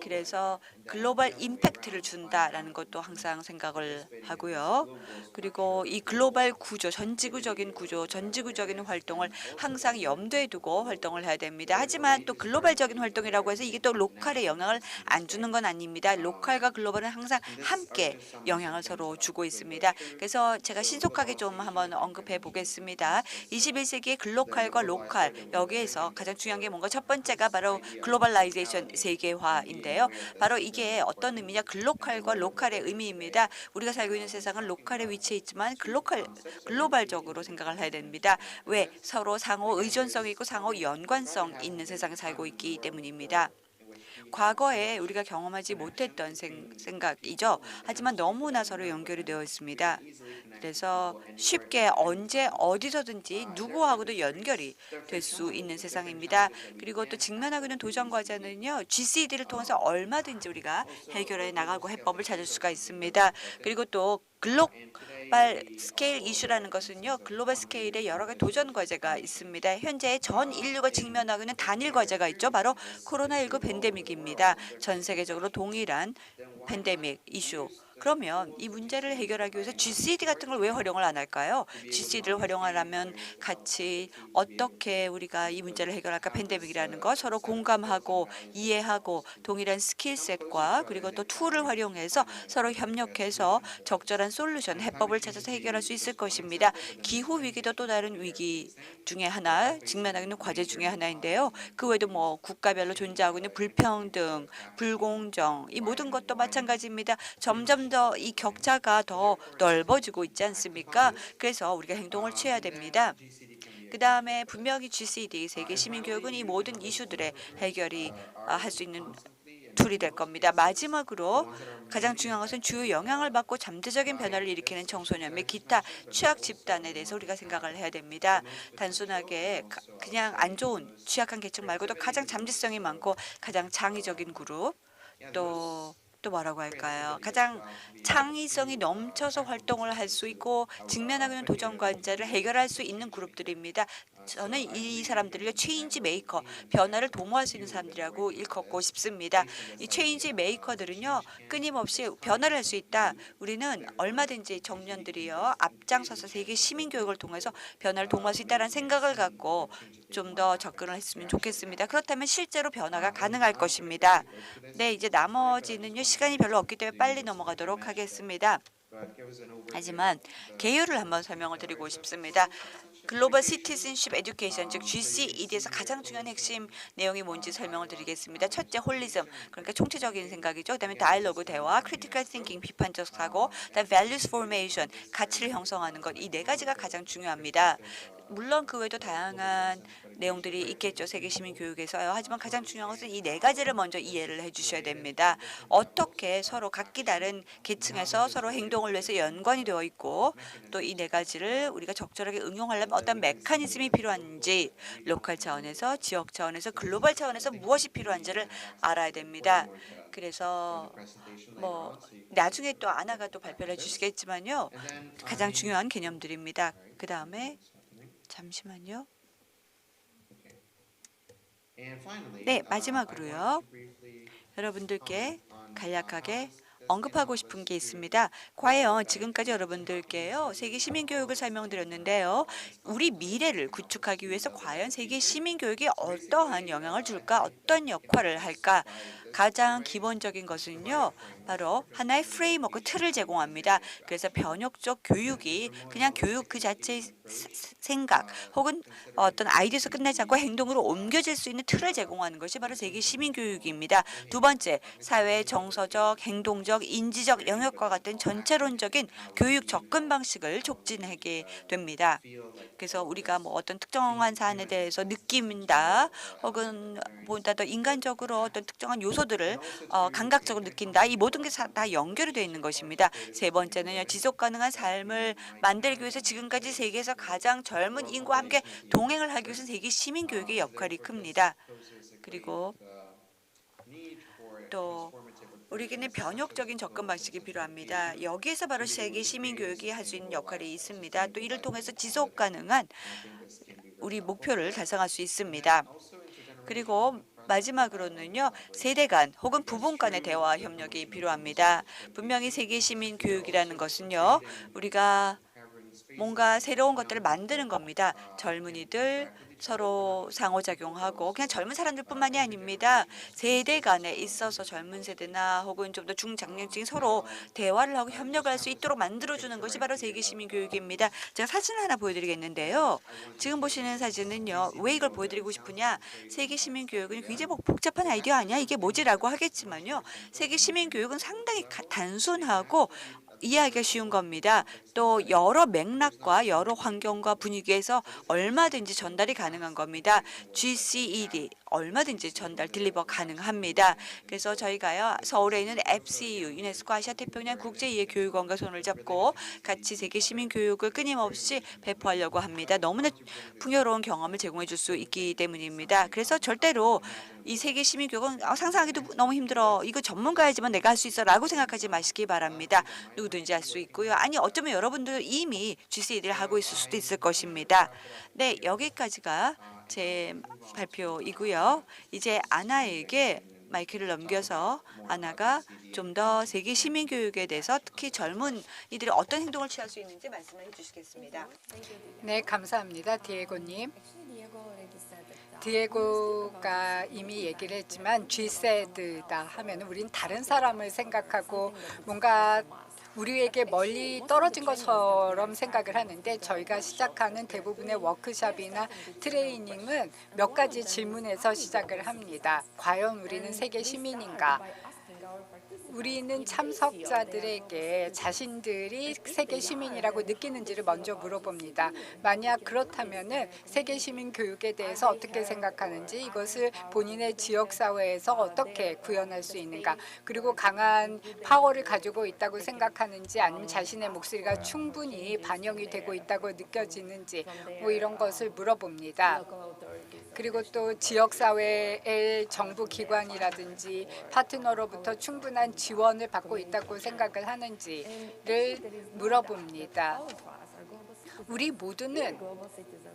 그래서 글로벌 임팩트를 준다라는 것도 항상 생각을 하고요. 그리고 이 글로벌 구조, 전지구적인 구조, 전지구적인 활동을 항상 염두에 두고 활동을 해야 됩니다. 하지만 또 글로벌적인 활동이라고 해서 이게 또 로컬에 영향을 안 주는 건 아닙니다. 로컬과 글로벌은 항상 함께 영향을 서로 주고 있습니다. 그래서 제가 신속하게 좀 한번 언급해 보겠습니다. 21세기의 글로컬과 로컬 여기에서 가장 중요한 게 뭔가 첫 번째가 바로 글로벌라이제이션 세계화인데요. 바로 이게 어떤 의미냐 글로컬과 로컬의 의미입니다. 우리가 살고 있는 세상은 로컬에 위치해 있지만 글로벌적으로 생각을 해야 됩니다. 왜? 서로 상호 의존성이 있고 상호 연관성 있는 세상에 살고 있기 때문입니다. 과거에 우리가 경험하지 못했던 생각이죠. 하지만 너무나 서로 연결이 되어 있습니다. 그래서 쉽게 언제 어디서든지 누구하고도 연결이 될 수 있는 세상입니다. 그리고 또 직면하고 있는 도전 과제는요. GCED를 통해서 얼마든지 우리가 해결해 나가고 해법을 찾을 수가 있습니다. 그리고 또 글로벌 스케일 이슈라는 것은요. 글로벌 스케일에 여러 가지 도전 과제가 있습니다. 현재 전 인류가 직면하고 있는 단일 과제가 있죠. 바로 코로나19 팬데믹입니다. 전 세계적으로 동일한 팬데믹 이슈. 그러면 이 문제를 해결하기 위해서 GCED 같은 걸 왜 활용을 안 할까요? GCED를 활용하려면 같이 어떻게 우리가 이 문제를 해결할까? 팬데믹이라는 거 서로 공감하고 이해하고 동일한 스킬셋과 그리고 또 툴을 활용해서 서로 협력해서 적절한 솔루션, 해법을 찾아서 해결할 수 있을 것입니다. 기후 위기도 또 다른 위기 중에 하나, 직면하고 있는 과제 중에 하나인데요. 그 외에도 뭐 국가별로 존재하고 있는 불평등, 불공정 이 모든 것도 마찬가지입니다. 점점 더 이 격차가 더 넓어지고 있지 않습니까? 그래서 우리가 행동을 취해야 됩니다. 그다음에 분명히 GCED 세계 시민교육은 이 모든 이슈들의 해결이 할 수 있는 툴이 될 겁니다. 마지막으로 가장 중요한 것은 주요 영향을 받고 잠재적인 변화를 일으키는 청소년 및 기타 취약 집단에 대해서 우리가 생각을 해야 됩니다. 단순하게 그냥 안 좋은 취약한 계층 말고도 가장 잠재성이 많고 가장 창의적인 그룹 또 뭐라고 할까요? 가장 창의성이 넘쳐서 활동을 할 수 있고 직면하고 있는 도전 과제를 해결할 수 있는 그룹들입니다. 저는 이 사람들을 체인지 메이커, 변화를 도모할 수 있는 사람들이라고 일컫고 싶습니다. 이 체인지 메이커들은요, 끊임없이 변화를 할 수 있다. 우리는 얼마든지 청년들이요, 앞장서서 세계 시민 교육을 통해서 변화를 도모할 수 있다는 생각을 갖고 좀 더 접근을 했으면 좋겠습니다. 그렇다면 실제로 변화가 가능할 것입니다. 네, 이제 나머지는요, 시간이 별로 없기 때문에 빨리 넘어가도록 하겠습니다. 하지만 개요를 한번 설명을 드리고 싶습니다. 글로벌 시티즌십 에듀케이션 즉 GCED에서 가장 중요한 핵심 내용이 뭔지 설명을 드리겠습니다. 첫째 홀리즘 그러니까 총체적인 생각이죠. 그다음에 다이alogue 대화, 크리티컬 띵킹 비판적 사고, 그다음에 values formation 가치를 형성하는 것 이 네 가지가 가장 중요합니다. 물론 그 외에도 다양한 내용들이 있겠죠. 세계 시민 교육에서요. 하지만 가장 중요한 것은 이 네 가지를 먼저 이해를 해주셔야 됩니다. 어떻게 서로 각기 다른 계층에서 서로 행동을 위해서 연관이 되어 있고 또 이 네 가지를 우리가 적절하게 응용하려면 어떤 메커니즘이 필요한지 로컬 차원에서 지역 차원에서 글로벌 차원에서 무엇이 필요한지를 알아야 됩니다. 그래서 뭐 나중에 또 아나가 또 발표를 해주시겠지만요. 가장 중요한 개념들입니다. 그 다음에 잠시만요. 네, 마지막으로요. 여러분들께 간략하게 언급하고 싶은 게 있습니다. 과연 지금까지 여러분들께요 세계 시민 교육을 설명드렸는데요. 우리 미래를 구축하기 위해서 과연 세계 시민 교육이 어떠한 영향을 줄까, 어떤 역할을 할까? 가장 기본적인 것은요, 바로 하나의 프레임워크 틀을 제공합니다. 그래서 변혁적 교육이 그냥 교육 그 자체의 생각 혹은 어떤 아이디어에서 끝나지 않고 행동으로 옮겨질 수 있는 틀을 제공하는 것이 바로 세계 시민 교육입니다. 두 번째, 사회 정서적, 행동적, 인지적 영역과 같은 전체론적인 교육 접근 방식을 촉진하게 됩니다. 그래서 우리가 뭐 어떤 특정한 사안에 대해서 느낀다, 혹은 보다 더 인간적으로 어떤 특정한 요소들을 감각적으로 느낀다. 이 모든 게 다 연결이 되어 있는 것입니다. 세 번째는요, 지속 가능한 삶을 만들기 위해서 지금까지 세계에서 가장 젊은 인구와 함께 동행을 하기 위해서 세계 시민 교육의 역할이 큽니다. 그리고 또 우리에게는 변혁적인 접근 방식이 필요합니다. 여기에서 바로 세계 시민 교육이 할 수 있는 역할이 있습니다. 또 이를 통해서 지속 가능한 우리 목표를 달성할 수 있습니다. 그리고 마지막으로는요, 세대 간 혹은 부분 간의 대화 협력이 필요합니다. 분명히 세계 시민 교육이라는 것은요, 우리가 뭔가 새로운 것들을 만드는 겁니다. 젊은이들 서로 상호작용하고 그냥 젊은 사람들뿐만이 아닙니다. 세대 간에 있어서 젊은 세대나 혹은 좀 더 중장년층이 서로 대화를 하고 협력을 할 수 있도록 만들어주는 것이 바로 세계 시민 교육입니다. 제가 사진을 하나 보여드리겠는데요. 지금 보시는 사진은요. 왜 이걸 보여드리고 싶으냐. 세계 시민 교육은 굉장히 복잡한 아이디어 아니야? 이게 뭐지라고 하겠지만요. 세계 시민 교육은 상당히 단순하고 이해하기가 쉬운 겁니다. 또 여러 맥락과 여러 환경과 분위기에서 얼마든지 전달이 가능한 겁니다. GCED 얼마든지 전달 딜리버 가능합니다. 그래서 저희가요 서울에 있는 FCU 유네스코 아시아 태평양 국제이해교육원과 손을 잡고 같이 세계 시민 교육을 끊임없이 배포하려고 합니다. 너무나 풍요로운 경험을 제공해 줄 수 있기 때문입니다. 그래서 절대로 이 세계 시민 교육은 상상하기도 너무 힘들어. 이거 전문가야지만 내가 할 수 있어라고 생각하지 마시기 바랍니다. 누구든지 할 수 있고요. 아니 어쩌면 여러분들 이미 GCED를 하고 있을 수도 있을 것입니다. 네, 여기까지가 제 발표이고요. 이제 아나에게 마이크를 넘겨서 아나가 좀 더 세계 시민 교육에 대해서 특히 젊은 이들이 어떤 행동을 취할 수 있는지 말씀을 해주시겠습니다. 네, 감사합니다. 디에고님. 디에고가 이미 얘기를 했지만 G세드다 하면 우린 다른 사람을 생각하고 뭔가 우리에게 멀리 떨어진 것처럼 생각을 하는데 저희가 시작하는 대부분의 워크숍이나 트레이닝은 몇 가지 질문에서 시작을 합니다. 과연 우리는 세계 시민인가? 우리는 참석자들에게 자신들이 세계 시민이라고 느끼는지를 먼저 물어봅니다. 만약 그렇다면은 세계 시민 교육에 대해서 어떻게 생각하는지, 이것을 본인의 지역 사회에서 어떻게 구현할 수 있는가, 그리고 강한 파워를 가지고 있다고 생각하는지, 아니면 자신의 목소리가 충분히 반영이 되고 있다고 느껴지는지, 뭐 이런 것을 물어봅니다. 그리고 또 지역사회의 정부 기관이라든지 파트너로부터 충분한 지원을 받고 있다고 생각을 하는지를 물어봅니다. 우리 모두는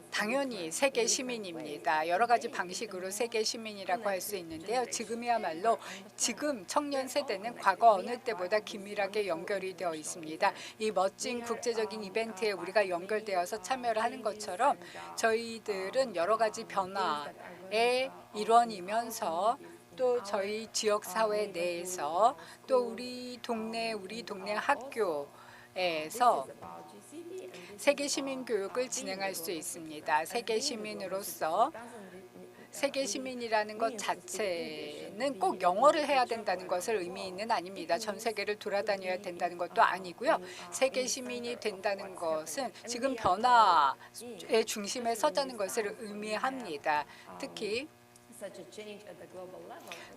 당연히 세계 시민입니다. 여러 가지 방식으로 세계 시민이라고 할 수 있는데요. 지금이야말로 지금 청년 세대는 과거 어느 때보다 긴밀하게 연결이 되어 있습니다. 이 멋진 국제적인 이벤트에 우리가 연결되어서 참여를 하는 것처럼 저희들은 여러 가지 변화의 일원이면서 또 저희 지역사회 내에서 또 우리 동네 학교에서 세계 시민 교육을 진행할 수 있습니다. 세계 시민으로서 세계 시민이라는 것 자체는 꼭 영어를 해야 된다는 것을 의미는 아닙니다. 전 세계를 돌아다녀야 된다는 것도 아니고요. 세계 시민이 된다는 것은 지금 변화의 중심에 서자는 것을 의미합니다. 특히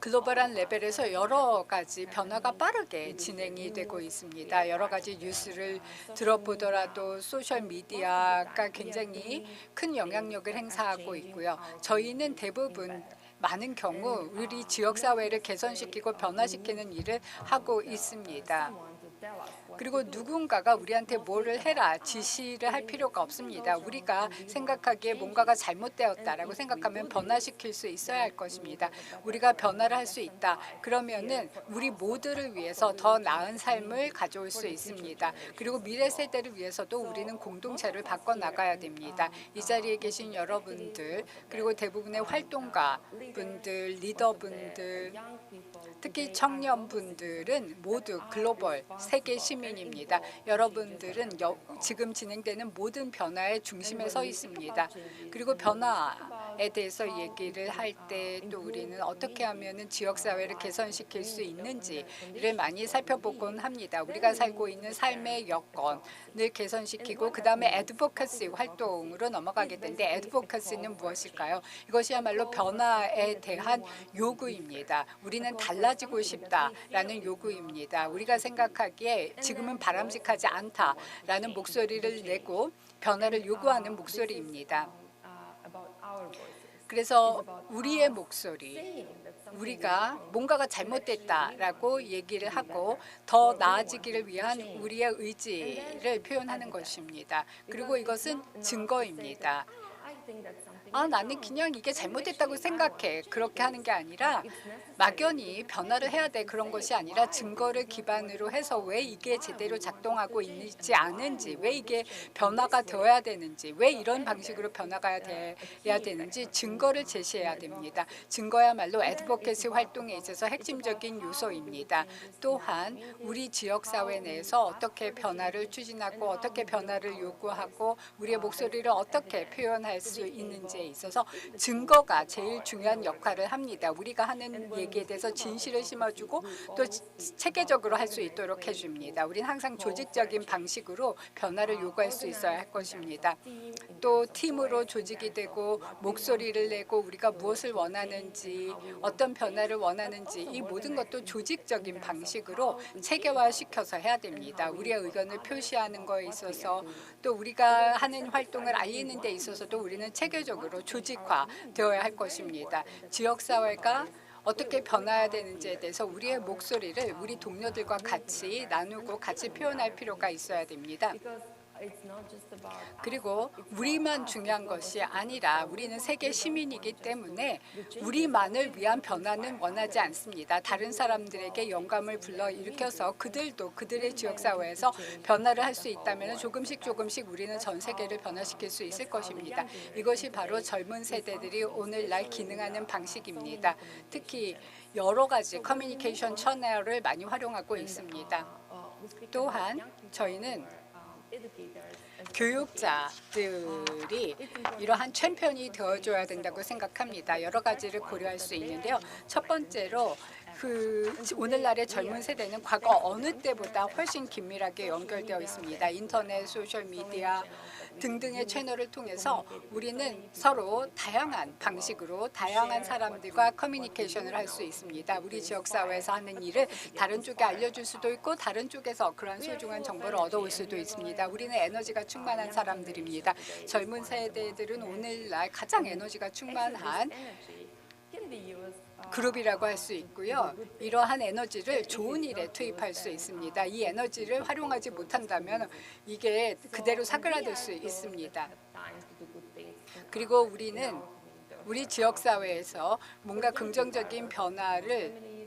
글로벌한 레벨에서 여러 가지 변화가 빠르게 진행이 되고 있습니다. 여러 가지 뉴스를 들어보더라도 소셜미디어가 굉장히 큰 영향력을 행사하고 있고요. 저희는 대부분 많은 경우 우리 지역사회를 개선시키고 변화시키는 일을 하고 있습니다. 그리고 누군가가 우리한테 뭐를 해라 지시를 할 필요가 없습니다. 우리가 생각하기에 뭔가가 잘못되었다라고 생각하면 변화시킬 수 있어야 할 것입니다. 우리가 변화를 할 수 있다. 그러면은 우리 모두를 위해서 더 나은 삶을 가져올 수 있습니다. 그리고 미래 세대를 위해서도 우리는 공동체를 바꿔나가야 됩니다. 이 자리에 계신 여러분들 그리고 대부분의 활동가분들, 리더분들, 특히 청년분들은 모두 글로벌 세계 시민입니다. 여러분들은 지금 진행되는 모든 변화의 중심에 서 있습니다. 그리고 변화에 대해서 얘기를 할 때 또 우리는 어떻게 하면 지역사회를 개선시킬 수 있는지를 많이 살펴보곤 합니다. 우리가 살고 있는 삶의 여건을 개선시키고 그다음에 애드보커시 활동으로 넘어가게 되는데 애드보커시는 무엇일까요? 이것이야말로 변화에 대한 요구입니다. 우리는 달라지고 싶다라는 요구입니다. 우리가 생각하기에 지금은 바람직하지 않다라는 목소리를 내고 변화를 요구하는 목소리입니다. 그래서 우리의 목소리, 우리가 뭔가가 잘못됐다라고 얘기를 하고 더 나아지기를 위한 우리의 의지를 표현하는 것입니다. 그리고 이것은 증거입니다. 나는 그냥 이게 잘못됐다고 생각해. 그렇게 하는 게 아니라 막연히 변화를 해야 돼. 그런 것이 아니라 증거를 기반으로 해서 왜 이게 제대로 작동하고 있지 않은지, 왜 이게 변화가 되어야 되는지, 왜 이런 방식으로 변화가 돼야 되는지 증거를 제시해야 됩니다. 증거야말로 애드보케시 활동에 있어서 핵심적인 요소입니다. 또한 우리 지역사회 내에서 어떻게 변화를 추진하고 어떻게 변화를 요구하고 우리의 목소리를 어떻게 표현할 수 있는지에 있어서 증거가 제일 중요한 역할을 합니다. 우리가 하는 얘기에 대해서 진실을 심어주고 또 체계적으로 할 수 있도록 해줍니다. 우리는 항상 조직적인 방식으로 변화를 요구할 수 있어야 할 것입니다. 또 팀으로 조직이 되고 목소리를 내고 우리가 무엇을 원하는지 어떤 변화를 원하는지 이 모든 것도 조직적인 방식으로 체계화시켜서 해야 됩니다. 우리의 의견을 표시하는 거에 있어서 또 우리가 하는 활동을 알리는 데 있어서도 우리는 체계적으로 조직화되어야 할 것입니다. 지역사회가 어떻게 변화해야 되는지에 대해서 우리의 목소리를 우리 동료들과 같이 나누고 같이 표현할 필요가 있어야 됩니다. 그리고 우리만 중요한 것이 아니라 우리는 세계 시민이기 때문에 우리만을 위한 변화는 원하지 않습니다. 다른 사람들에게 영감을 불러일으켜서 그들도 그들의 지역사회에서 변화를 할 수 있다면 조금씩 우리는 전 세계를 변화시킬 수 있을 것입니다. 이것이 바로 젊은 세대들이 오늘날 기능하는 방식입니다. 특히 여러 가지 커뮤니케이션 채널을 많이 활용하고 있습니다. 또한 저희는 교육자들이 이러한 챔피언이 되어줘야 된다고 생각합니다. 여러 가지를 고려할 수 있는데요. 첫 번째로 오늘날의 젊은 세대는 과거 어느 때보다 훨씬 긴밀하게 연결되어 있습니다. 인터넷, 소셜미디어 등등의 채널을 통해서 우리는 서로 다양한 방식으로 다양한 사람들과 커뮤니케이션을 할 수 있습니다. 우리 지역사회에서 하는 일을 다른 쪽에 알려줄 수도 있고 다른 쪽에서 그러한 소중한 정보를 얻어올 수도 있습니다. 우리는 에너지가 충만한 사람들입니다. 젊은 세대들은 오늘날 가장 에너지가 충만한 그룹이라고 할 수 있고요. 이러한 에너지를 좋은 일에 투입할 수 있습니다. 이 에너지를 활용하지 못한다면 이게 그대로 사그라들 수 있습니다. 그리고 우리는 우리 지역사회에서 뭔가 긍정적인 변화를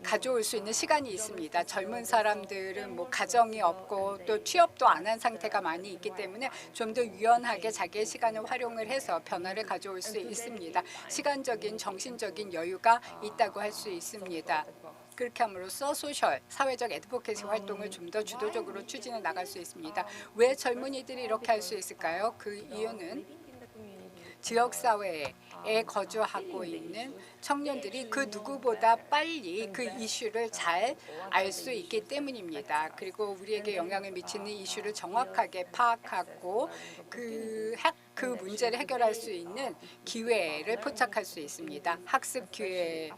가져올 수 있는 시간이 있습니다. 젊은 사람들은 가정이 없고 또 취업도 안 한 상태가 많이 있기 때문에 좀 더 유연하게 자기의 시간을 활용을 해서 변화를 가져올 수 있습니다. 시간적인 정신적인 여유가 있다고 할 수 있습니다. 그렇게 함으로써 사회적 애드보케시 활동을 좀 더 주도적으로 추진해 나갈 수 있습니다. 왜 젊은이들이 이렇게 할 수 있을까요? 그 이유는 지역사회에 거주하고 있는 청년들이 그 누구보다 빨리 그 이슈를 잘 알 수 있기 때문입니다. 그리고 우리에게 영향을 미치는 이슈를 정확하게 파악하고 그 문제를 해결할 수 있는 기회를 포착할 수 있습니다. 학습 기회를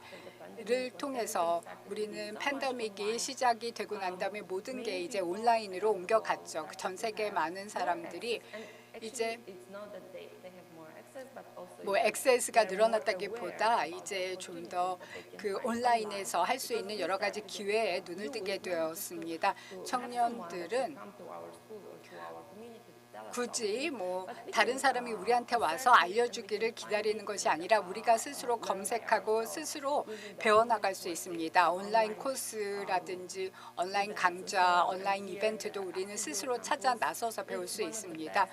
통해서 우리는 팬데믹이 시작이 되고 난 다음에 모든 게 이제 온라인으로 옮겨갔죠. 전 세계 많은 사람들이 이제 뭐 액세스가 늘어났다기보다 이제 좀 더 그 온라인에서 할 수 있는 여러 가지 기회에 눈을 뜨게 되었습니다. 청년들은 굳이 뭐 다른 사람이 우리한테 와서 알려주기를 기다리는 것이 아니라 우리가 스스로 검색하고 스스로 배워나갈 수 있습니다. 온라인 코스라든지 온라인 강좌, 온라인 이벤트도 우리는 스스로 찾아 나서서 배울 수 있습니다.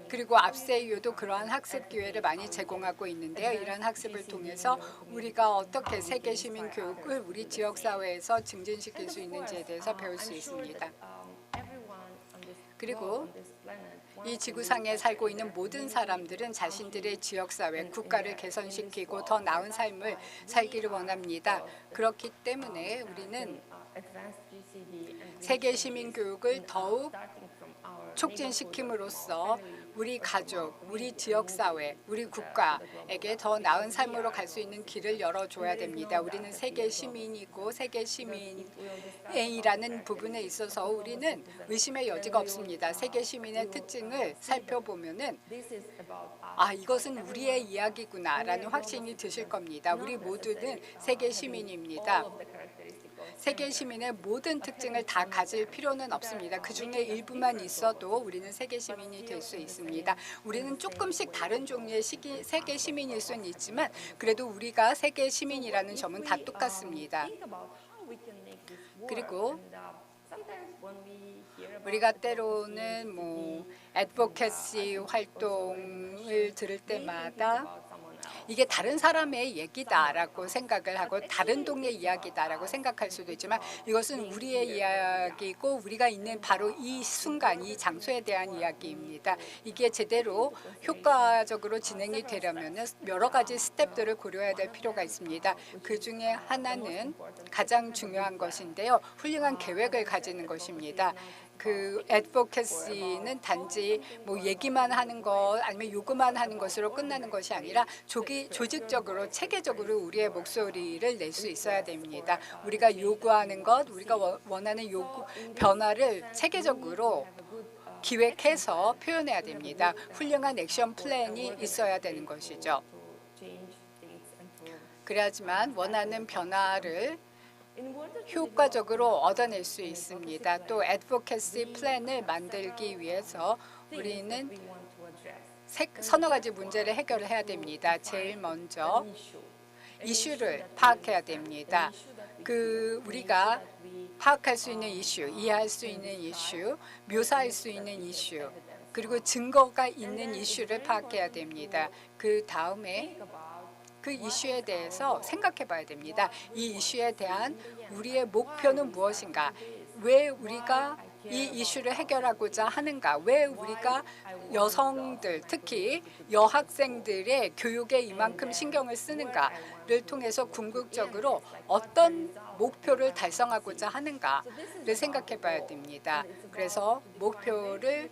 그리고 앞세이유도 그러한 학습 기회를 많이 제공하고 있는데요. 이러한 학습을 통해서 우리가 어떻게 세계 시민 교육을 우리 지역 사회에서 증진시킬 수 있는지에 대해서 배울 수 있습니다. 그리고 이 지구상에 살고 있는 모든 사람들은 자신들의 지역사회, 국가를 개선시키고 더 나은 삶을 살기를 원합니다. 그렇기 때문에 우리는 세계 시민교육을 더욱 촉진시킴으로써 우리 가족, 우리 지역사회, 우리 국가에게 더 나은 삶으로 갈 수 있는 길을 열어줘야 됩니다. 우리는 세계 시민이고 세계 시민이라는 부분에 있어서 우리는 의심의 여지가 없습니다. 세계 시민의 특징을 살펴보면은 이것은 우리의 이야기구나라는 확신이 드실 겁니다. 우리 모두는 세계 시민입니다. 세계 시민의 모든 특징을 다 가질 필요는 없습니다. 그중에 일부만 있어도 우리는 세계 시민이 될 수 있습니다. 우리는 조금씩 다른 종류의 세계 시민일 수는 있지만 그래도 우리가 세계 시민이라는 점은 다 똑같습니다. 그리고 우리가 때로는 뭐 애드보케시 활동을 들을 때마다 이게 다른 사람의 얘기다라고 생각을 하고 다른 동네 이야기다라고 생각할 수도 있지만 이것은 우리의 이야기고 우리가 있는 바로 이 순간, 이 장소에 대한 이야기입니다. 이게 제대로 효과적으로 진행이 되려면 여러 가지 스텝들을 고려해야 될 필요가 있습니다. 그중에 하나는 가장 중요한 것인데요. 훌륭한 계획을 가지는 것입니다. 그 애드보케시는 단지 뭐 얘기만 하는 것 아니면 요구만 하는 것으로 끝나는 것이 아니라 조직적으로 체계적으로 우리의 목소리를 낼 수 있어야 됩니다. 우리가 요구하는 것, 우리가 원하는 요구 변화를 체계적으로 기획해서 표현해야 됩니다. 훌륭한 액션 플랜이 있어야 되는 것이죠. 그래야지만 원하는 변화를 효과적으로 얻어낼 수 있습니다. 또 애드보케시 플랜을 만들기 위해서 우리는 서너 가지 문제를 해결해야 됩니다. 제일 먼저 이슈를 파악해야 됩니다. 우리가 파악할 수 있는 이슈, 이해할 수 있는 이슈, 묘사할 수 있는 이슈, 그리고 증거가 있는 이슈를 파악해야 됩니다. 그 다음에 그 이슈에 대해서 생각해 봐야 됩니다. 이 이슈에 대한 우리의 목표는 무엇인가? 왜 우리가 이 이슈를 해결하고자 하는가? 왜 우리가 여성들, 특히 여학생들의 교육에 이만큼 신경을 쓰는가를 통해서 궁극적으로 어떤 목표를 달성하고자 하는가를 생각해 봐야 됩니다. 그래서 목표를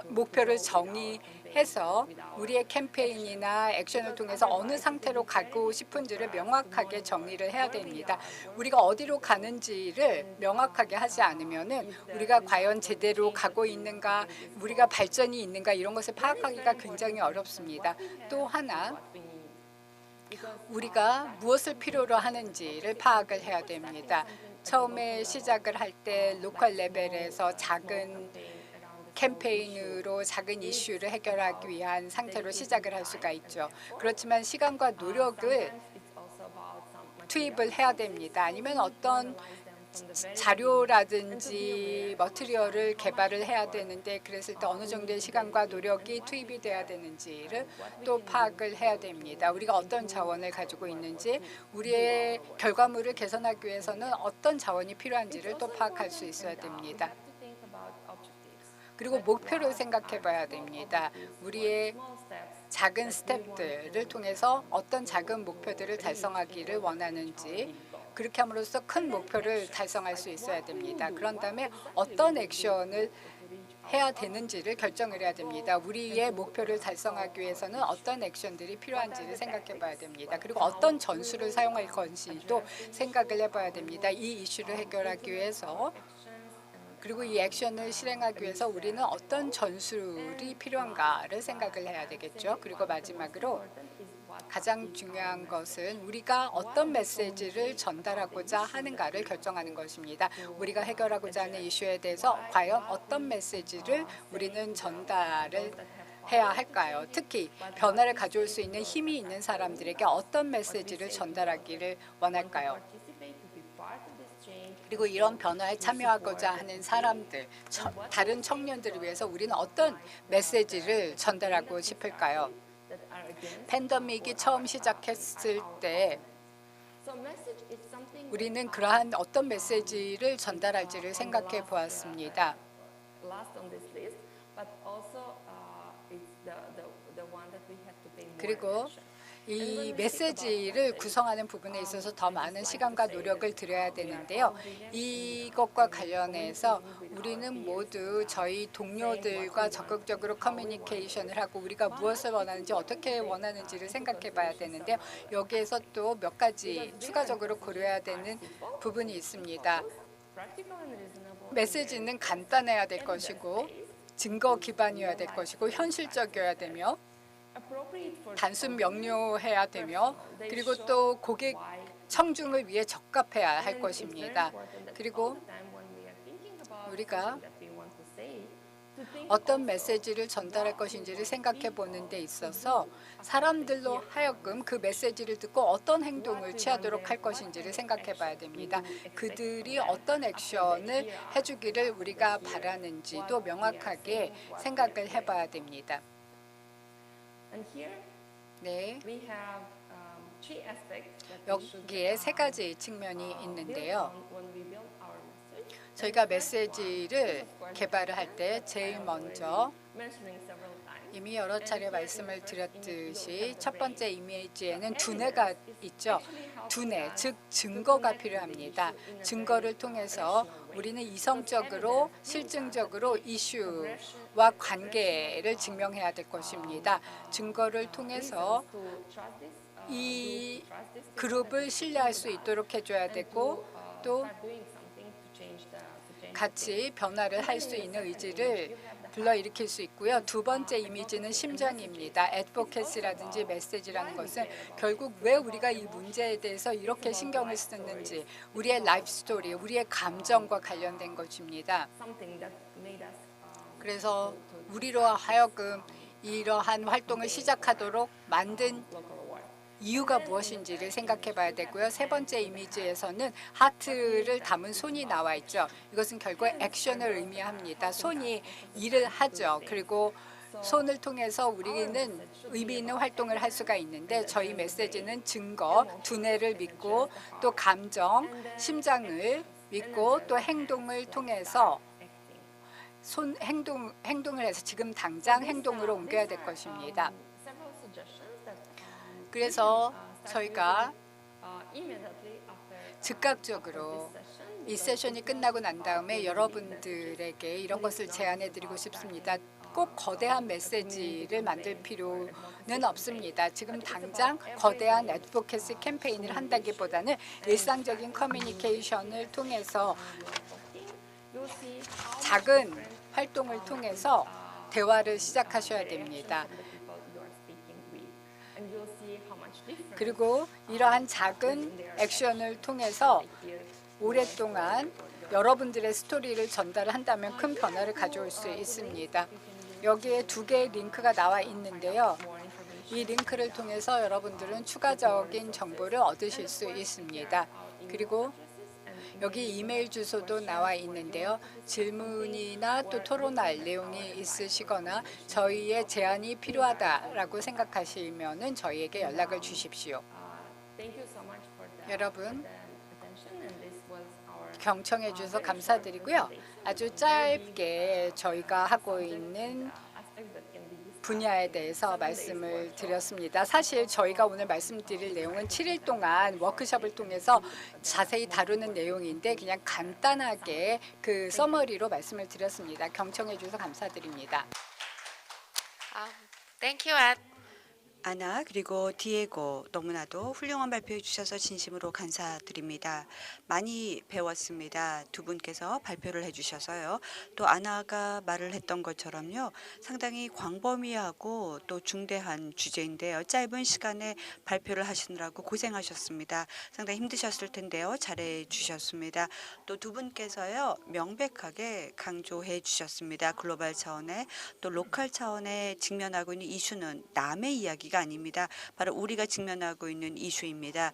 목표를 정의해서 우리의 캠페인이나 액션을 통해서 어느 상태로 가고 싶은지를 명확하게 정의를 해야 됩니다. 우리가 어디로 가는지를 명확하게 하지 않으면은 우리가 과연 제대로 가고 있는가, 우리가 발전이 있는가 이런 것을 파악하기가 굉장히 어렵습니다. 또 하나 우리가 무엇을 필요로 하는지를 파악을 해야 됩니다. 처음에 시작을 할 때 로컬 레벨에서 작은 캠페인으로 작은 이슈를 해결하기 위한 상태로 시작을 할 수가 있죠. 그렇지만 시간과 노력을 투입을 해야 됩니다. 아니면 어떤 자료라든지 머티리얼을 개발을 해야 되는데 그랬을 때 어느 정도의 시간과 노력이 투입이 돼야 되는지를 또 파악을 해야 됩니다. 우리가 어떤 자원을 가지고 있는지 우리의 결과물을 개선하기 위해서는 어떤 자원이 필요한지를 또 파악할 수 있어야 됩니다. 그리고 목표를 생각해 봐야 됩니다. 우리의 작은 스텝들을 통해서 어떤 작은 목표들을 달성하기를 원하는지 그렇게 함으로써 큰 목표를 달성할 수 있어야 됩니다. 그런 다음에 어떤 액션을 해야 되는지를 결정을 해야 됩니다. 우리의 목표를 달성하기 위해서는 어떤 액션들이 필요한지를 생각해 봐야 됩니다. 그리고 어떤 전술을 사용할 건지도 생각을 해봐야 됩니다. 이 이슈를 해결하기 위해서 그리고 이 액션을 실행하기 위해서 우리는 어떤 전술이 필요한가를 생각을 해야 되겠죠. 그리고 마지막으로 가장 중요한 것은 우리가 어떤 메시지를 전달하고자 하는가를 결정하는 것입니다. 우리가 해결하고자 하는 이슈에 대해서 과연 어떤 메시지를 우리는 전달을 해야 할까요? 특히 변화를 가져올 수 있는 힘이 있는 사람들에게 어떤 메시지를 전달하기를 원할까요? 그리고 이런 변화에 참여하고자 하는 사람들, 다른 청년들을 위해서 우리는 어떤 메시지를 전달하고 싶을까요? 팬데믹이 처음 시작했을 때 우리는 그러한 어떤 메시지를 전달할지를 생각해 보았습니다. 그리고 이 메시지를 구성하는 부분에 있어서 더 많은 시간과 노력을 들여야 되는데요. 이것과 관련해서 우리는 모두 저희 동료들과 적극적으로 커뮤니케이션을 하고 우리가 무엇을 원하는지 어떻게 원하는지를 생각해 봐야 되는데요. 여기에서 또 몇 가지 추가적으로 고려해야 되는 부분이 있습니다. 메시지는 간단해야 될 것이고 증거 기반이어야 될 것이고 현실적이어야 되며 단순 명료해야 되며 그리고 또 고객 청중을 위해 적합해야 할 것입니다. 그리고 우리가 어떤 메시지를 전달할 것인지를 생각해 보는 데 있어서 사람들로 하여금 그 메시지를 듣고 어떤 행동을 취하도록 할 것인지를 생각해 봐야 됩니다. 그들이 어떤 액션을 해주기를 우리가 바라는지도 명확하게 생각을 해봐야 됩니다. 네, 여기에 세 가지 측면이 있는데요. 저희가 메시지를 개발을 할 때 제일 먼저 이미 여러 차례 말씀을 드렸듯이 첫 번째 이미지에는 두뇌가 있죠. 두뇌, 즉 증거가 필요합니다. 증거를 통해서 우리는 이성적으로 실증적으로 이슈와 관계를 증명해야 될 것입니다. 증거를 통해서 이 그룹을 신뢰할 수 있도록 해줘야 되고 또 같이 변화를 할 수 있는 의지를 불러일으킬 수 있고요. 두 번째 이미지는 심정입니다. 애드보케시라든지 메시지라는 것은 결국 왜 우리가 이 문제에 대해서 이렇게 신경을 쓰는지 우리의 라이프 스토리, 우리의 감정과 관련된 것입니다. 그래서 우리로 하여금 이러한 활동을 시작하도록 만든 이유가 무엇인지를 생각해 봐야 되고요. 세 번째 이미지에서는 하트를 담은 손이 나와 있죠. 이것은 결국 액션을 의미합니다. 손이 일을 하죠. 그리고 손을 통해서 우리는 의미 있는 활동을 할 수가 있는데 저희 메시지는 증거, 두뇌를 믿고 또 감정, 심장을 믿고 또 행동을 통해서 행동을 해서 지금 당장 행동으로 옮겨야 될 것입니다. 그래서 저희가 즉각적으로 이 세션이 끝나고 난 다음에 여러분들에게 이런 것을 제안해 드리고 싶습니다. 꼭 거대한 메시지를 만들 필요는 없습니다. 지금 당장 거대한 애드보케시 캠페인을 한다기보다는 일상적인 커뮤니케이션을 통해서 작은 활동을 통해서 대화를 시작하셔야 됩니다. 그리고 이러한 작은 액션을 통해서 오랫동안 여러분들의 스토리를 전달한다면 큰 변화를 가져올 수 있습니다. 여기에 두 개의 링크가 나와 있는데요. 이 링크를 통해서 여러분들은 추가적인 정보를 얻으실 수 있습니다. 그리고 여기 이메일 주소도 나와 있는데요. 질문이나 또 토론할 내용이 있으시거나 저희의 제안이 필요하다라고 생각하시면 저희에게 연락을 주십시오. 여러분 경청해 주셔서 감사드리고요. 아주 짧게 저희가 하고 있는 분야에 대해서 말씀을 드렸습니다. 사실 저희가 오늘 말씀드릴 내용은 7일 동안 워크숍을 통해서 자세히 다루는 내용인데 그냥 간단하게 그 서머리로 말씀을 드렸습니다. 경청해 주셔서 감사드립니다. Thank you, Ed. 아나 그리고 디에고 너무나도 훌륭한 발표해 주셔서 진심으로 감사드립니다. 많이 배웠습니다. 두 분께서 발표를 해주셔서요. 또 아나가 말을 했던 것처럼요. 상당히 광범위하고 또 중대한 주제인데요. 짧은 시간에 발표를 하시느라고 고생하셨습니다. 상당히 힘드셨을 텐데요. 잘해 주셨습니다. 또 두 분께서요. 명백하게 강조해 주셨습니다. 글로벌 차원의 또 로컬 차원에 직면하고 있는 이슈는 남의 이야기가 아닙니다. 바로 우리가 직면하고 있는 이슈입니다.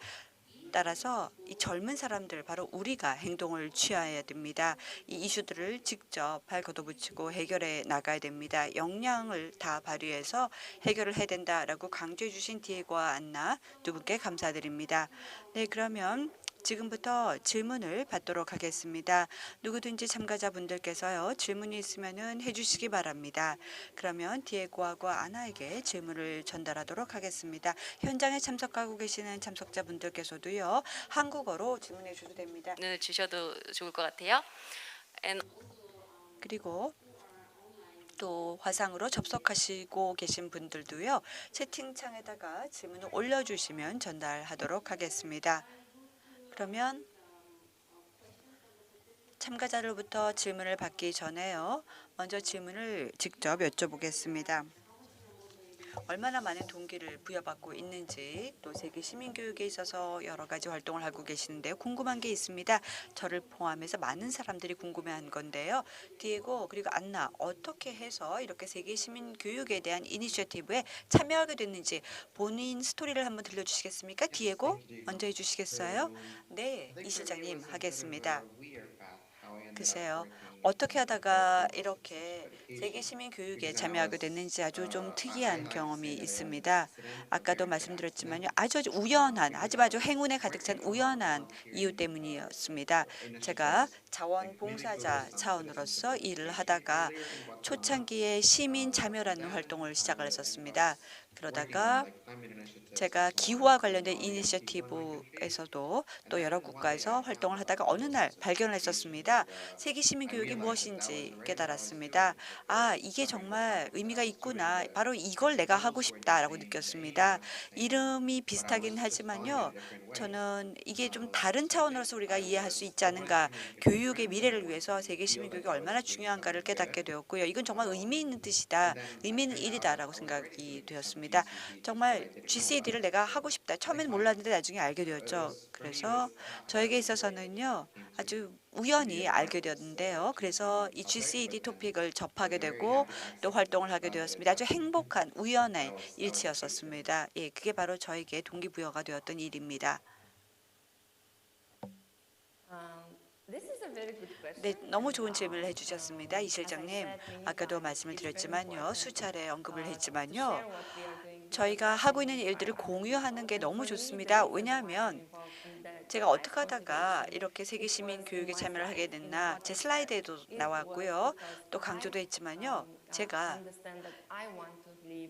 따라서 이 젊은 사람들 바로 우리가 행동을 취해야 됩니다. 이 이슈들을 직접 발걷어붙이고 해결해 나가야 됩니다. 역량을 다 발휘해서 해결을 해야 된다라고 강조해 주신 디에고와 안나 두 분께 감사드립니다. 네, 그러면 지금부터 질문을 받도록 하겠습니다. 누구든지 참가자분들께서요. 질문이 있으면 해주시기 바랍니다. 그러면 디에고와 아나에게 질문을 전달하도록 하겠습니다. 현장에 참석하고 계시는 참석자분들께서도요. 한국어로 질문해 주셔도 됩니다. 을 주셔도 좋을 것 같아요. And 그리고 또 화상으로 접속하시고 계신 분들도요. 채팅창에다가 질문을 올려주시면 전달하도록 하겠습니다. 그러면 참가자로부터 질문을 받기 전에요. 먼저 질문을 직접 여쭤보겠습니다. 얼마나 많은 동기를 부여받고 있는지 또 세계 시민교육에 있어서 여러 가지 활동을 하고 계시는데요. 궁금한 게 있습니다. 저를 포함해서 많은 사람들이 궁금해한 건데요. 디에고 그리고 안나 어떻게 해서 이렇게 세계 시민교육에 대한 이니셔티브에 참여하게 됐는지 본인 스토리를 한번 들려주시겠습니까? 디에고 먼저 해주시겠어요? 네, 이 실장님 하겠습니다. 글쎄요. 어떻게 하다가 이렇게 세계 시민 교육에 참여하게 됐는지 아주 좀 특이한 경험이 있습니다. 아까도 말씀드렸지만요. 아주 우연한, 아주 행운에 가득 찬 우연한 이유 때문이었습니다. 제가 자원봉사자 차원으로서 일을 하다가 초창기에 시민 참여라는 활동을 시작을 했었습니다. 그러다가 제가 기후와 관련된 이니셔티브에서도 또 여러 국가에서 활동을 하다가 어느 날 발견을 했었습니다. 세계 시민 교육이 무엇인지 깨달았습니다. 아, 이게 정말 의미가 있구나. 바로 이걸 내가 하고 싶다라고 느꼈습니다. 이름이 비슷하긴 하지만요. 저는 이게 좀 다른 차원으로서 우리가 이해할 수 있지 않은가. 교육의 미래를 위해서 세계 시민 교육이 얼마나 중요한가를 깨닫게 되었고요. 이건 정말 의미 있는 뜻이다. 의미 있는 일이다라고 생각이 되었습니다. 정말 GCAD를 내가 하고 싶다. 처음에는 몰랐는데 나중에 알게 되었죠. 그래서 저에게 있어서는요. 아주 우연히 알게 되었는데요. 그래서 이 GCAD 토픽을 접하게 되고 또 활동을 하게 되었습니다. 아주 행복한 우연의 일치였었습니다. 예, 그게 바로 저에게 동기부여가 되었던 일입니다. 네, 너무 좋은 질문을 해주셨습니다. 이 실장님, 아까도 말씀을 드렸지만요. 수차례 언급을 했지만요. 저희가 하고 있는 일들을 공유하는 게 너무 좋습니다. 왜냐하면 제가 어떻게 하다가 이렇게 세계 시민 교육에 참여를 하게 됐나 제 슬라이드에도 나왔고요. 또 강조도 했지만요. 제가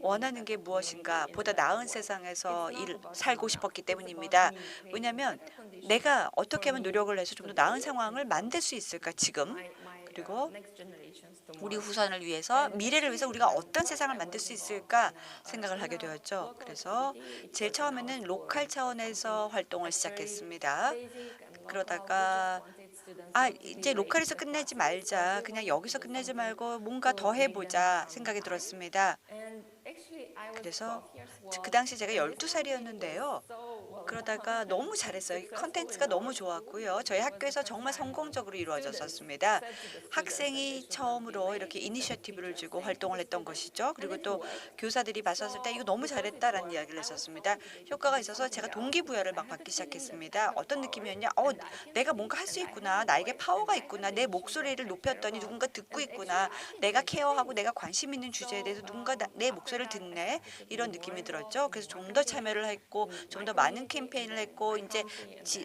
원하는 게 무엇인가 보다 나은 세상에서 살고 싶었기 때문입니다. 왜냐하면 내가 어떻게 하면 노력을 해서 좀 더 나은 상황을 만들 수 있을까 지금 그리고 우리 후손을 위해서 미래를 위해서 우리가 어떤 세상을 만들 수 있을까 생각을 하게 되었죠. 그래서 제일 처음에는 로컬 차원에서 활동을 시작했습니다. 그러다가 이제 로컬에서 끝내지 말자. 그냥 여기서 끝내지 말고 뭔가 더 해보자 생각이 들었습니다. 그래서 그 당시 제가 12살이었는데요. 그러다가 너무 잘했어요. 컨텐츠가 너무 좋았고요. 저희 학교에서 정말 성공적으로 이루어졌었습니다. 학생이 처음으로 이렇게 이니셔티브를 주고 활동을 했던 것이죠. 그리고 또 교사들이 봤었을 때 이거 너무 잘했다라는 이야기를 했었습니다. 효과가 있어서 제가 동기부여를 막 받기 시작했습니다. 어떤 느낌이었냐? 내가 뭔가 할 수 있구나. 나에게 파워가 있구나. 내 목소리를 높였더니 누군가 듣고 있구나. 내가 케어하고 내가 관심 있는 주제에 대해서 누군가 내 목소리를 듣네. 이런 느낌이 들었죠. 그래서 좀 더 참여를 했고 좀 더 많은 캠페인을 했고 이제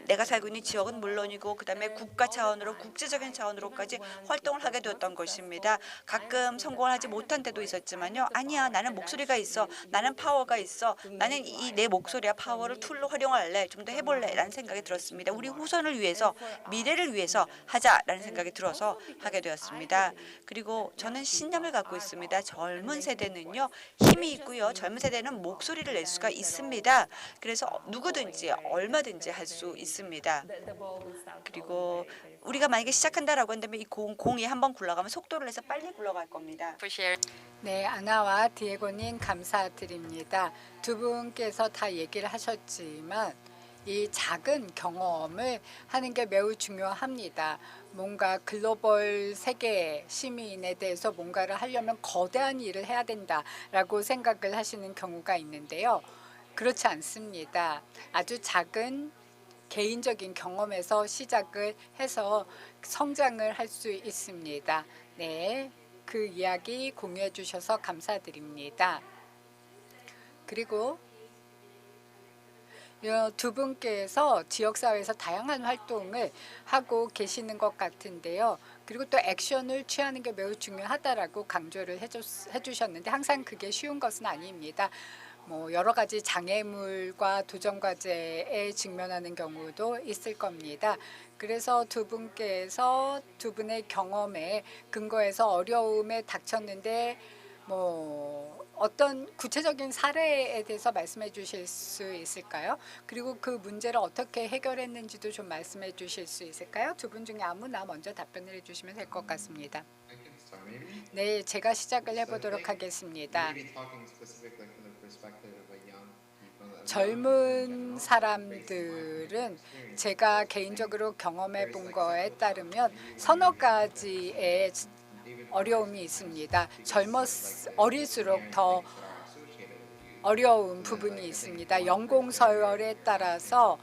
내가 살고 있는 지역은 물론이고 그다음에 국가 차원으로 국제적인 차원으로까지 활동을 하게 되었던 것입니다. 가끔 성공을 하지 못한 때도 있었지만요. 아니야, 나는 목소리가 있어. 나는 파워가 있어. 나는 이 내 목소리와 파워를 툴로 활용할래. 좀 더 해볼래라는 생각이 들었습니다. 우리 후손을 위해서 미래를 위해서 하자라는 생각이 들어서 하게 되었습니다. 그리고 저는 신념을 갖고 있습니다. 젊은 세대는요. 힘이 있고 있고요. 젊은 세대는 목소리를 낼 수가 있습니다. 그래서 누구든지 얼마든지 할 수 있습니다. 그리고 우리가 만약에 시작한다라고 한다면 이 공이 한번 굴러가면 속도를 내서 빨리 굴러갈 겁니다. for sharing. 네, 아나와 디에고님 감사드립니다. 두 분께서 다 얘기를 하셨지만 이 작은 경험을 하는 게 매우 중요합니다. 뭔가 글로벌 세계 시민에 대해서 뭔가를 하려면 거대한 일을 해야 된다라고 생각을 하시는 경우가 있는데요. 그렇지 않습니다. 아주 작은 개인적인 경험에서 시작을 해서 성장을 할 수 있습니다. 네, 그 이야기 공유해 주셔서 감사드립니다. 그리고 두 분께서 지역사회에서 다양한 활동을 하고 계시는 것 같은데요. 그리고 또 액션을 취하는 게 매우 중요하다라고 강조를 해주셨는데 항상 그게 쉬운 것은 아닙니다. 뭐 여러 가지 장애물과 도전 과제에 직면하는 경우도 있을 겁니다. 그래서 두 분께서 두 분의 경험에 근거해서 어려움에 닥쳤는데 뭐 어떤 구체적인 사례에 대해서 말씀해 주실 수 있을까요? 그리고 그 문제를 어떻게 해결했는지도 좀 말씀해 주실 수 있을까요? 두 분 중에 아무나 먼저 답변을 해주시면 될 것 같습니다. I can start maybe. 네, 제가 시작을 해보도록 하겠습니다. Maybe talking specifically from the perspective of a young people. 젊은 사람들은 제가 개인적으로 경험해 본 거에 따르면 서너 가지의 어려움이 있습니다. 어릴수록 더 어려운 부분이 있습니다. 연공서열에 따라서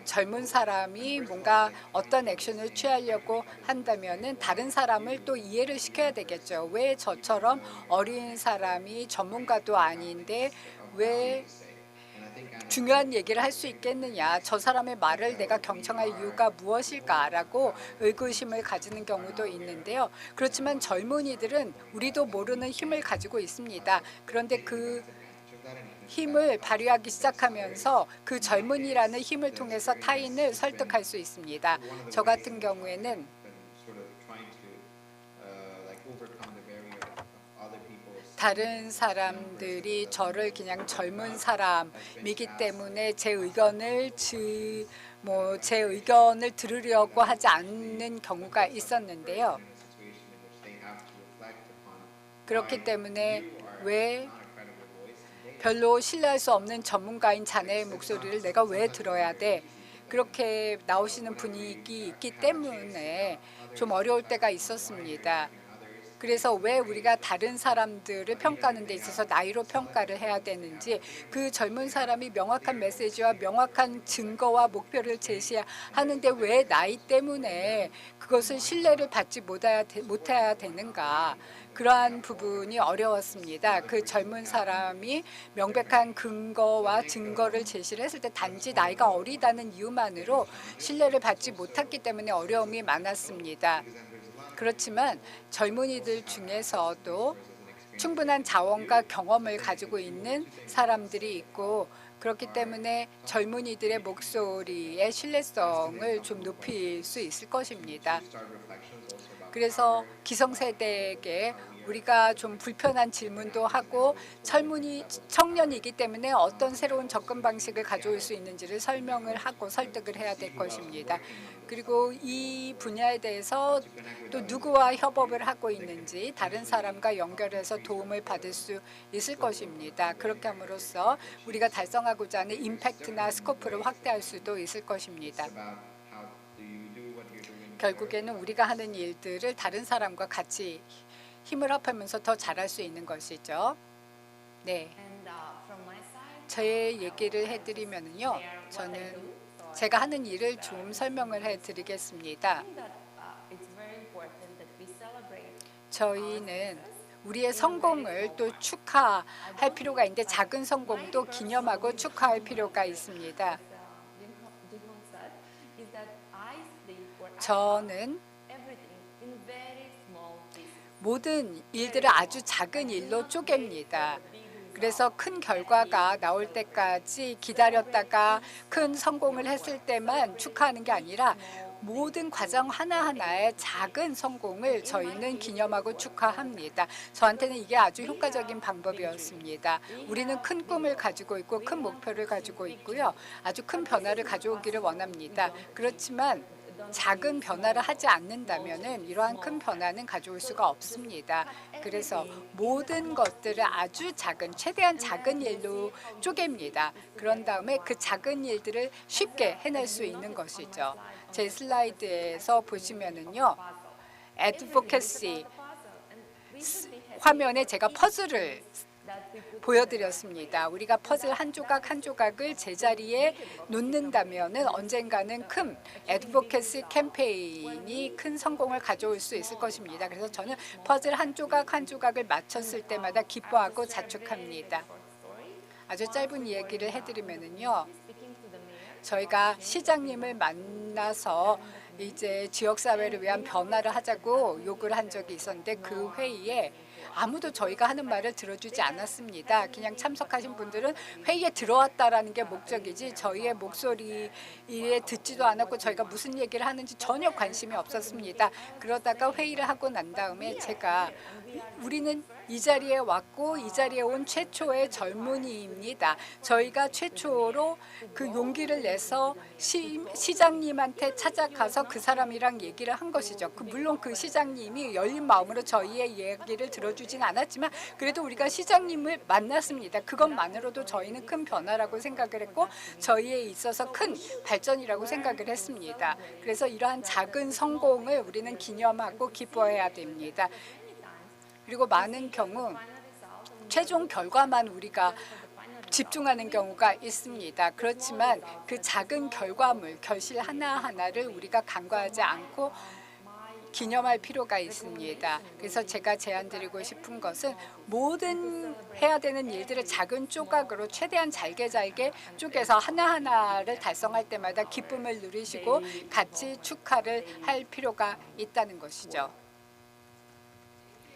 젊은 사람이 뭔가 어떤 액션을 취하려고 한다면은 다른 사람을 또 이해를 시켜야 되겠죠. 왜 저처럼 어린 사람이 전문가도 아닌데 왜 중요한 얘기를 할 수 있겠느냐, 저 사람의 말을 내가 경청할 이유가 무엇일까라고 의구심을 가지는 경우도 있는데요. 그렇지만 젊은이들은 우리도 모르는 힘을 가지고 있습니다. 그런데 그 힘을 발휘하기 시작하면서 그 젊은이라는 힘을 통해서 타인을 설득할 수 있습니다. 저 같은 경우에는 다른 사람들이 저를 그냥 젊은 사람이기 때문에 제 의견을 들으려고 하지 않는 경우가 있었는데요. 그렇기 때문에 왜 별로 신뢰할 수 없는 전문가인 자네의 목소리를 내가 왜 들어야 돼? 그렇게 나오시는 분위기 있기 때문에 좀 어려울 때가 있었습니다. 그래서 왜 우리가 다른 사람들을 평가하는 데 있어서 나이로 평가를 해야 되는지, 그 젊은 사람이 명확한 메시지와 명확한 증거와 목표를 제시하는데 왜 나이 때문에 그것을 신뢰를 받지 못해야 되는가. 그러한 부분이 어려웠습니다. 그 젊은 사람이 명백한 근거와 증거를 제시를 했을 때 단지 나이가 어리다는 이유만으로 신뢰를 받지 못했기 때문에 어려움이 많았습니다. 그렇지만 젊은이들 중에서도 충분한 자원과 경험을 가지고 있는 사람들이 있고, 그렇기 때문에 젊은이들의 목소리의 신뢰성을 좀 높일 수 있을 것입니다. 그래서 기성세대에게 우리가 좀 불편한 질문도 하고 청년이기 때문에 어떤 새로운 접근 방식을 가져올 수 있는지를 설명을 하고 설득을 해야 될 것입니다. 그리고 이 분야에 대해서 또 누구와 협업을 하고 있는지 다른 사람과 연결해서 도움을 받을 수 있을 것입니다. 그렇게 함으로써 우리가 달성하고자 하는 임팩트나 스코프를 확대할 수도 있을 것입니다. 결국에는 우리가 하는 일들을 다른 사람과 같이 힘을 합하면서 더 잘할 수 있는 것이죠. 네, 저의 얘기를 해드리면요, 저는 제가 하는 일을 좀 설명을 해드리겠습니다. 저희는 우리의 성공을 또 축하할 필요가 있는데 작은 성공도 기념하고 축하할 필요가 있습니다. 저는 모든 일들을 아주 작은 일로 쪼갭니다. 그래서 큰 결과가 나올 때까지 기다렸다가 큰 성공을 했을 때만 축하하는 게 아니라 모든 과정 하나하나의 작은 성공을 저희는 기념하고 축하합니다. 저한테는 이게 아주 효과적인 방법이었습니다. 우리는 큰 꿈을 가지고 있고 큰 목표를 가지고 있고요. 아주 큰 변화를 가져오기를 원합니다. 그렇지만 작은 변화를 하지 않는다면은 이러한 큰 변화는 가져올 수가 없습니다. 그래서 모든 것들을 아주 작은, 최대한 작은 일로 쪼갭니다. 그런 다음에 그 작은 일들을 쉽게 해낼 수 있는 것이죠. 제 슬라이드에서 보시면은요, advocacy 화면에 제가 퍼즐을 보여드렸습니다. 우리가 퍼즐 한 조각 한 조각을 제자리에 놓는다면은 언젠가는 큰 애드보케시 캠페인이 큰 성공을 가져올 수 있을 것입니다. 그래서 저는 퍼즐 한 조각 한 조각을 맞췄을 때마다 기뻐하고 자축합니다. 아주 짧은 이야기를 해드리면은요, 저희가 시장님을 만나서 이제 지역사회를 위한 변화를 하자고 요구를 한 적이 있었는데 그 회의에 아무도 저희가 하는 말을 들어주지 않았습니다. 그냥 참석하신 분들은 회의에 들어왔다라는 게 목적이지 저희의 목소리에 듣지도 않았고 저희가 무슨 얘기를 하는지 전혀 관심이 없었습니다. 그러다가 회의를 하고 난 다음에 제가 우리는 이 자리에 왔고 이 자리에 온 최초의 젊은이입니다. 저희가 최초로 그 용기를 내서 시장님한테 찾아가서 그 사람이랑 얘기를 한 것이죠. 물론 그 시장님이 열린 마음으로 저희의 얘기를 들어주진 않았지만 그래도 우리가 시장님을 만났습니다. 그것만으로도 저희는 큰 변화라고 생각을 했고 저희에 있어서 큰 발전이라고 생각을 했습니다. 그래서 이러한 작은 성공을 우리는 기념하고 기뻐해야 됩니다. 그리고 많은 경우 최종 결과만 우리가 집중하는 경우가 있습니다. 그렇지만 그 작은 결과물, 결실 하나하나를 우리가 간과하지 않고 기념할 필요가 있습니다. 그래서 제가 제안드리고 싶은 것은 모든 해야 되는 일들을 작은 조각으로 최대한 잘게 쪼개서 하나하나를 달성할 때마다 기쁨을 누리시고 같이 축하를 할 필요가 있다는 것이죠.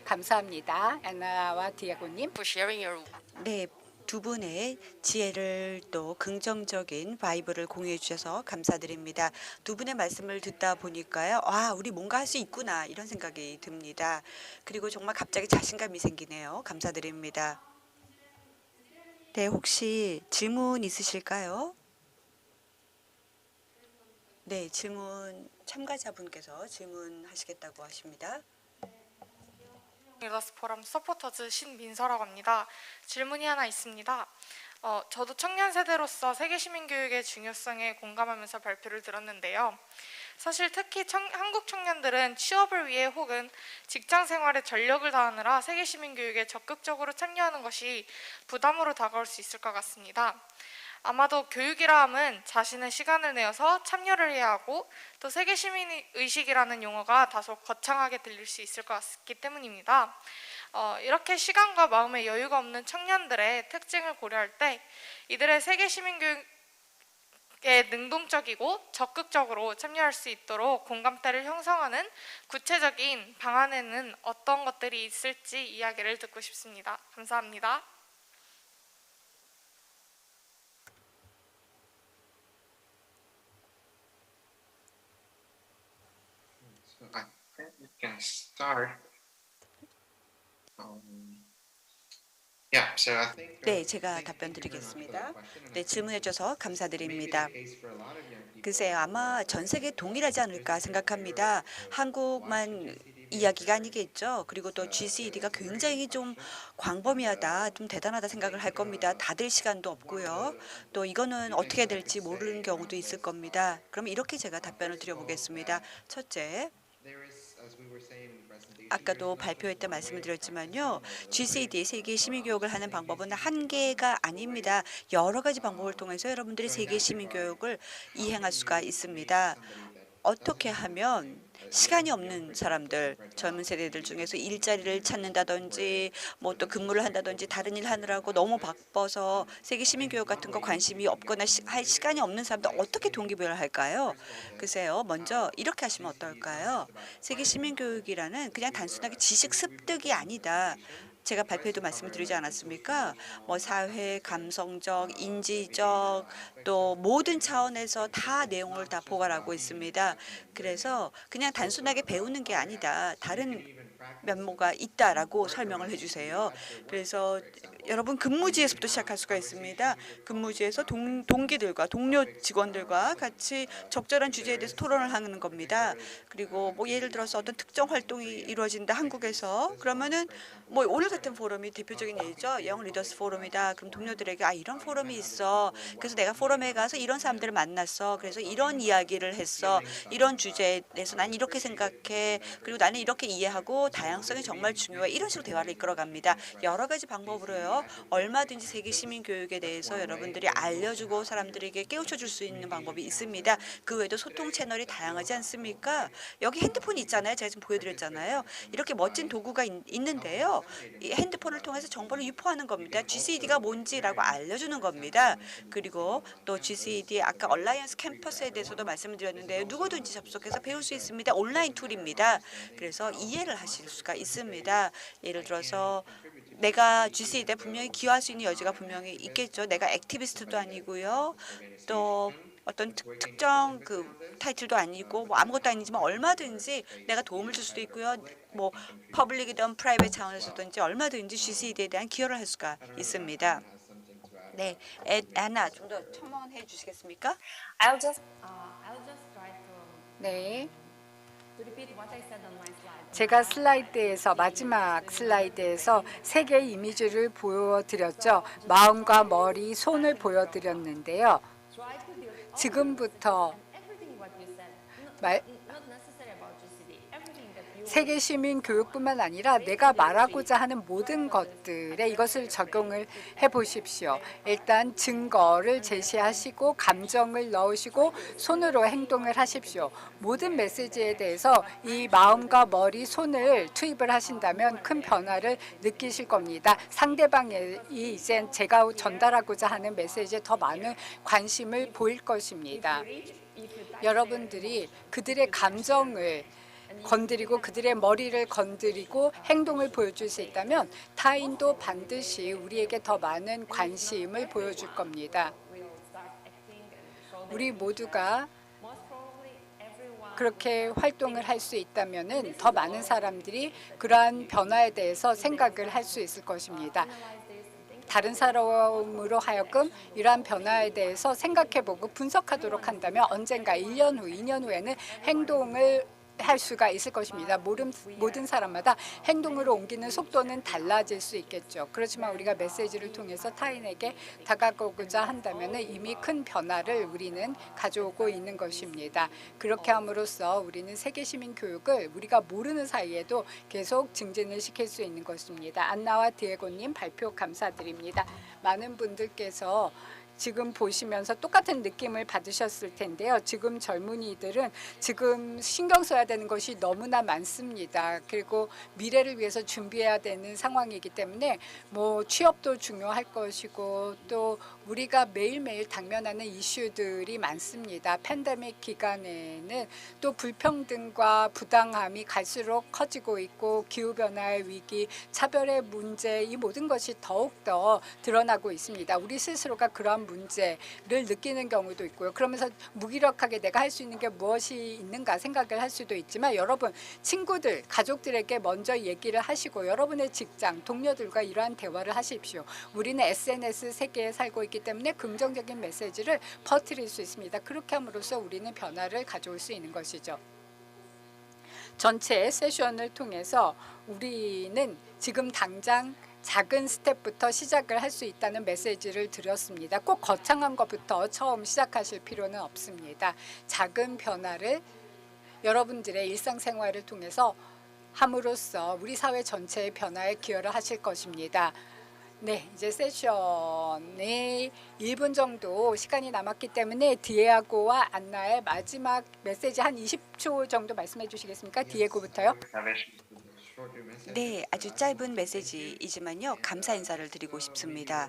감사합니다. 애나와 디에고님. for sharing your 네, 두 분의 지혜를 또 긍정적인 바이브를 공유해 주셔서 감사드립니다. 두 분의 말씀을 듣다 보니까요, 우리 뭔가 할 수 있구나 이런 생각이 듭니다. 그리고 정말 갑자기 자신감이 생기네요. 감사드립니다. 네, 혹시 질문 있으실까요? 네, 질문 참가자분께서 질문하시겠다고 하십니다. 리더스 포럼 서포터즈 신민서라고 합니다. 질문이 하나 있습니다. 저도 청년 세대로서 세계 시민 교육의 중요성에 공감하면서 발표를 들었는데요. 사실 특히 한국 청년들은 취업을 위해 혹은 직장 생활에 전력을 다하느라 세계 시민 교육에 적극적으로 참여하는 것이 부담으로 다가올 수 있을 것 같습니다. 아마도 교육이라 함은 자신의 시간을 내어서 참여를 해야 하고 또 세계 시민 의식이라는 용어가 다소 거창하게 들릴 수 있을 것 같기 때문입니다. 이렇게 시간과 마음의 여유가 없는 청년들의 특징을 고려할 때 이들의 세계 시민 교육에 능동적이고 적극적으로 참여할 수 있도록 공감대를 형성하는 구체적인 방안에는 어떤 것들이 있을지 이야기를 듣고 싶습니다. 감사합니다. So I think we can start. Yeah, so I think. 네, 제가 답변 드리겠습니다. 네, 질문해 주셔서 감사드립니다. 글쎄요, 아마 전 세계 동일하지 않을까 생각합니다. 한국만 이야기가 아니겠죠. 그리고 또 GCED가 굉장히 좀 광범위하다, 좀 대단하다 생각을 할 겁니다. 다들 시간도 없고요. 또 이거는 어떻게 될지 모르는 경우도 있을 겁니다. 그럼 이렇게 제가 답변을 드려보겠습니다. 첫째, 아까도 발표회 때 말씀을 드렸지만요. GCED 세계 시민교육을 하는 방법은 한 개가 아닙니다. 여러 가지 방법을 통해서 여러분들이 세계 시민교육을 이행할 수가 있습니다. 어떻게 하면 시간이 없는 사람들, 젊은 세대들 중에서 일자리를 찾는다든지 뭐 또 근무를 한다든지 다른 일 하느라고 너무 바빠서 세계 시민교육 같은 거 관심이 없거나 할 시간이 없는 사람들 어떻게 동기부여를 할까요? 글쎄요. 먼저 이렇게 하시면 어떨까요? 세계 시민교육이라는 그냥 단순하게 지식 습득이 아니다. 제가 발표에도 말씀드리지 않았습니까? 뭐 사회, 감성적, 인지적 또 모든 차원에서 다 내용을 다 포괄하고 있습니다. 그래서 그냥 단순하게 배우는 게 아니다. 다른 면모가 있다라고 설명을 해주세요. 그래서 여러분 근무지에서부터 시작할 수가 있습니다. 근무지에서 동기들과 동료 직원들과 같이 적절한 주제에 대해서 토론을 하는 겁니다. 그리고 뭐 예를 들어서 어떤 특정 활동이 이루어진다 한국에서 그러면은 뭐 오늘 같은 포럼이 대표적인 예죠. 영 리더스 포럼이다. 그럼 동료들에게 아 이런 포럼이 있어. 그래서 내가 포럼에 가서 이런 사람들을 만났어. 그래서 이런 이야기를 했어. 이런 주제에 대해서 난 이렇게 생각해. 그리고 나는 이렇게 이해하고 다양성이 정말 중요해. 이런 식으로 대화를 이끌어갑니다. 여러 가지 방법으로요. 얼마든지 세계 시민 교육에 대해서 여러분들이 알려주고 사람들에게 깨우쳐 줄 수 있는 방법이 있습니다. 그 외에도 소통 채널이 다양하지 않습니까? 여기 핸드폰이 있잖아요. 제가 지금 보여드렸잖아요. 이렇게 멋진 도구가 있는데요. 이 핸드폰을 통해서 정보를 유포하는 겁니다. GCED가 뭔지라고 알려주는 겁니다. 그리고 또 GCED 아까 얼라이언스 캠퍼스에 대해서도 말씀을 드렸는데요. 누구든지 접속해서 배울 수 있습니다. 온라인 툴입니다. 그래서 이해를 하실 수가 있습니다. 예를 들어서 내가 GCED에 분명히 기여할 수 있는 여지가 분명히 있겠죠. 내가 액티비스트도 아니고요. 또 어떤 특정 그 타이틀도 아니고 뭐 아무것도 아니지만 얼마든지 내가 도움을 줄 수도 있고요. 뭐 퍼블릭이든 프라이빗 차원에서든지 얼마든지 GCED에 대한 기여를 할 수가 있습니다. 네, 애나 좀 더 첨언해 주시겠습니까? I'll just try 네. to repeat what I said on my slide. 제가 슬라이드에서 마지막 슬라이드에서 세 개의 이미지를 보여드렸죠. 마음과 머리, 손을 보여드렸는데요. Try to build 지금부터 everything what you said. 말, Not necessary about GCD. Everything that you 세계 시민 교육뿐만 아니라 내가 말하고자 하는 모든 것들에 이것을 적용을 해 보십시오. 일단 증거를 제시하시고 감정을 넣으시고 손으로 행동을 하십시오. 모든 메시지에 대해서 이 마음과 머리, 손을 투입을 하신다면 큰 변화를 느끼실 겁니다. 상대방이 이제 제가 전달하고자 하는 메시지에 더 많은 관심을 보일 것입니다. 여러분들이 그들의 감정을 건드리고 그들의 머리를 건드리고 행동을 보여줄 수 있다면 타인도 반드시 우리에게 더 많은 관심을 보여줄 겁니다. 우리 모두가 그렇게 활동을 할 수 있다면 더 많은 사람들이 그러한 변화에 대해서 생각을 할 수 있을 것입니다. 다른 사람으로 하여금 이러한 변화에 대해서 생각해보고 분석하도록 한다면 언젠가 1년 후, 2년 후에는 행동을 할 수가 있을 것입니다. 모든 사람마다 행동으로 옮기는 속도는 달라질 수 있겠죠. 그렇지만 우리가 메시지를 통해서 타인에게 다가가고자 한다면 이미 큰 변화를 우리는 가져오고 있는 것입니다. 그렇게 함으로써 우리는 세계 시민 교육을 우리가 모르는 사이에도 계속 증진을 시킬 수 있는 것입니다. 안나와 디에고님 발표 감사드립니다. 많은 분들께서 지금 보시면서 똑같은 느낌을 받으셨을 텐데요. 지금 젊은이들은 지금 신경 써야 되는 것이 너무나 많습니다. 그리고 미래를 위해서 준비해야 되는 상황이기 때문에 뭐 취업도 중요할 것이고 또 우리가 매일매일 당면하는 이슈들이 많습니다. 팬데믹 기간에는 또 불평등과 부당함이 갈수록 커지고 있고 기후변화의 위기, 차별의 문제 이 모든 것이 더욱더 드러나고 있습니다. 우리 스스로가 그러한 문제를 느끼는 경우도 있고요. 그러면서 무기력하게 내가 할 수 있는 게 무엇이 있는가 생각을 할 수도 있지만 여러분 친구들, 가족들에게 먼저 얘기를 하시고 여러분의 직장, 동료들과 이러한 대화를 하십시오. 우리는 SNS 세계에 살고 있기 때문에 긍정적인 메시지를 퍼뜨릴 수 있습니다. 그렇게 함으로써 우리는 변화를 가져올 수 있는 것이죠. 전체 세션을 통해서 우리는 지금 당장 작은 스텝부터 시작을 할 수 있다는 메시지를 드렸습니다. 꼭 거창한 것부터 처음 시작하실 필요는 없습니다. 작은 변화를 여러분들의 일상생활을 통해서 함으로써 우리 사회 전체의 변화에 기여를 하실 것입니다. 네, 이제 세션이 1분 정도 시간이 남았기 때문에 디에고와 안나의 마지막 메시지 한 20초 정도 말씀해 주시겠습니까? 디에고부터요. 네, 아주 짧은 메시지이지만요. 감사 인사를 드리고 싶습니다.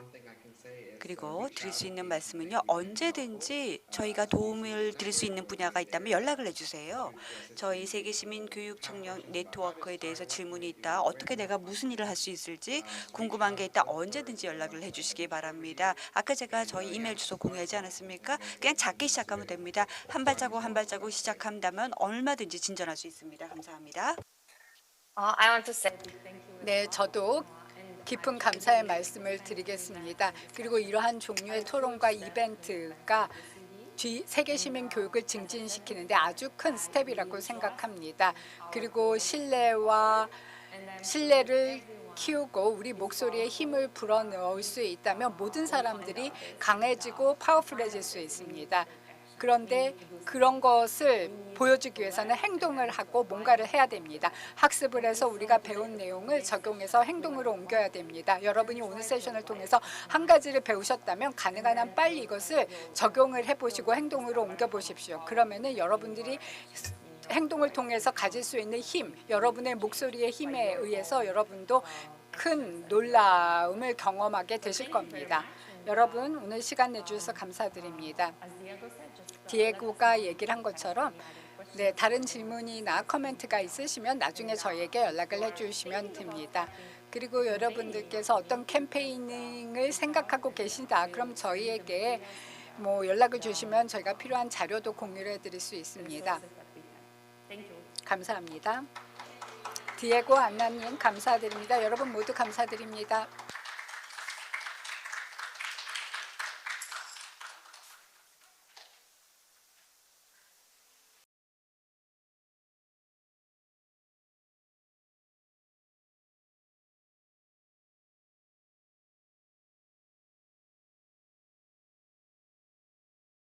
그리고 드릴 수 있는 말씀은요. 언제든지 저희가 도움을 드릴 수 있는 분야가 있다면 연락을 해주세요. 저희 세계시민교육청년 네트워크에 대해서 질문이 있다. 어떻게 내가 무슨 일을 할 수 있을지 궁금한 게 있다. 언제든지 연락을 해주시기 바랍니다. 아까 제가 저희 이메일 주소 공유하지 않았습니까? 그냥 작게 시작하면 됩니다. 한 발자국 한 발자국 시작한다면 얼마든지 진전할 수 있습니다. 감사합니다. I want to say thank you. 네, 저도 깊은 감사의 말씀을 드리겠습니다. 그리고 이러한 종류의 토론과 이벤트가 세계 시민 교육을 증진시키는데 아주 큰 스텝이라고 생각합니다. 그리고 신뢰를 키우고 우리 목소리에 힘을 불어넣을 수 있다면 모든 사람들이 강해지고 파워풀해질 수 있습니다. 그런데 그런 것을 보여주기 위해서는 행동을 하고 뭔가를 해야 됩니다. 학습을 해서 우리가 배운 내용을 적용해서 행동으로 옮겨야 됩니다. 여러분이 오늘 세션을 통해서 한 가지를 배우셨다면 가능한 한 빨리 이것을 적용을 해보시고 행동으로 옮겨보십시오. 그러면은 여러분들이 행동을 통해서 가질 수 있는 힘, 여러분의 목소리의 힘에 의해서 여러분도 큰 놀라움을 경험하게 되실 겁니다. 여러분 오늘 시간 내주셔서 감사드립니다. As Diego said, just 디에고가 얘기를 한 것처럼 네, 다른 질문이나 커멘트가 있으시면 나중에 저희에게 연락을 해주시면 됩니다. 그리고 여러분들께서 어떤 캠페이닝을 생각하고 계신다. 그럼 저희에게 연락을 주시면 저희가 필요한 자료도 공유를 해드릴 수 있습니다. that we have. Thank you. 감사합니다. 디에고 안나님 감사드립니다. 여러분 모두 감사드립니다.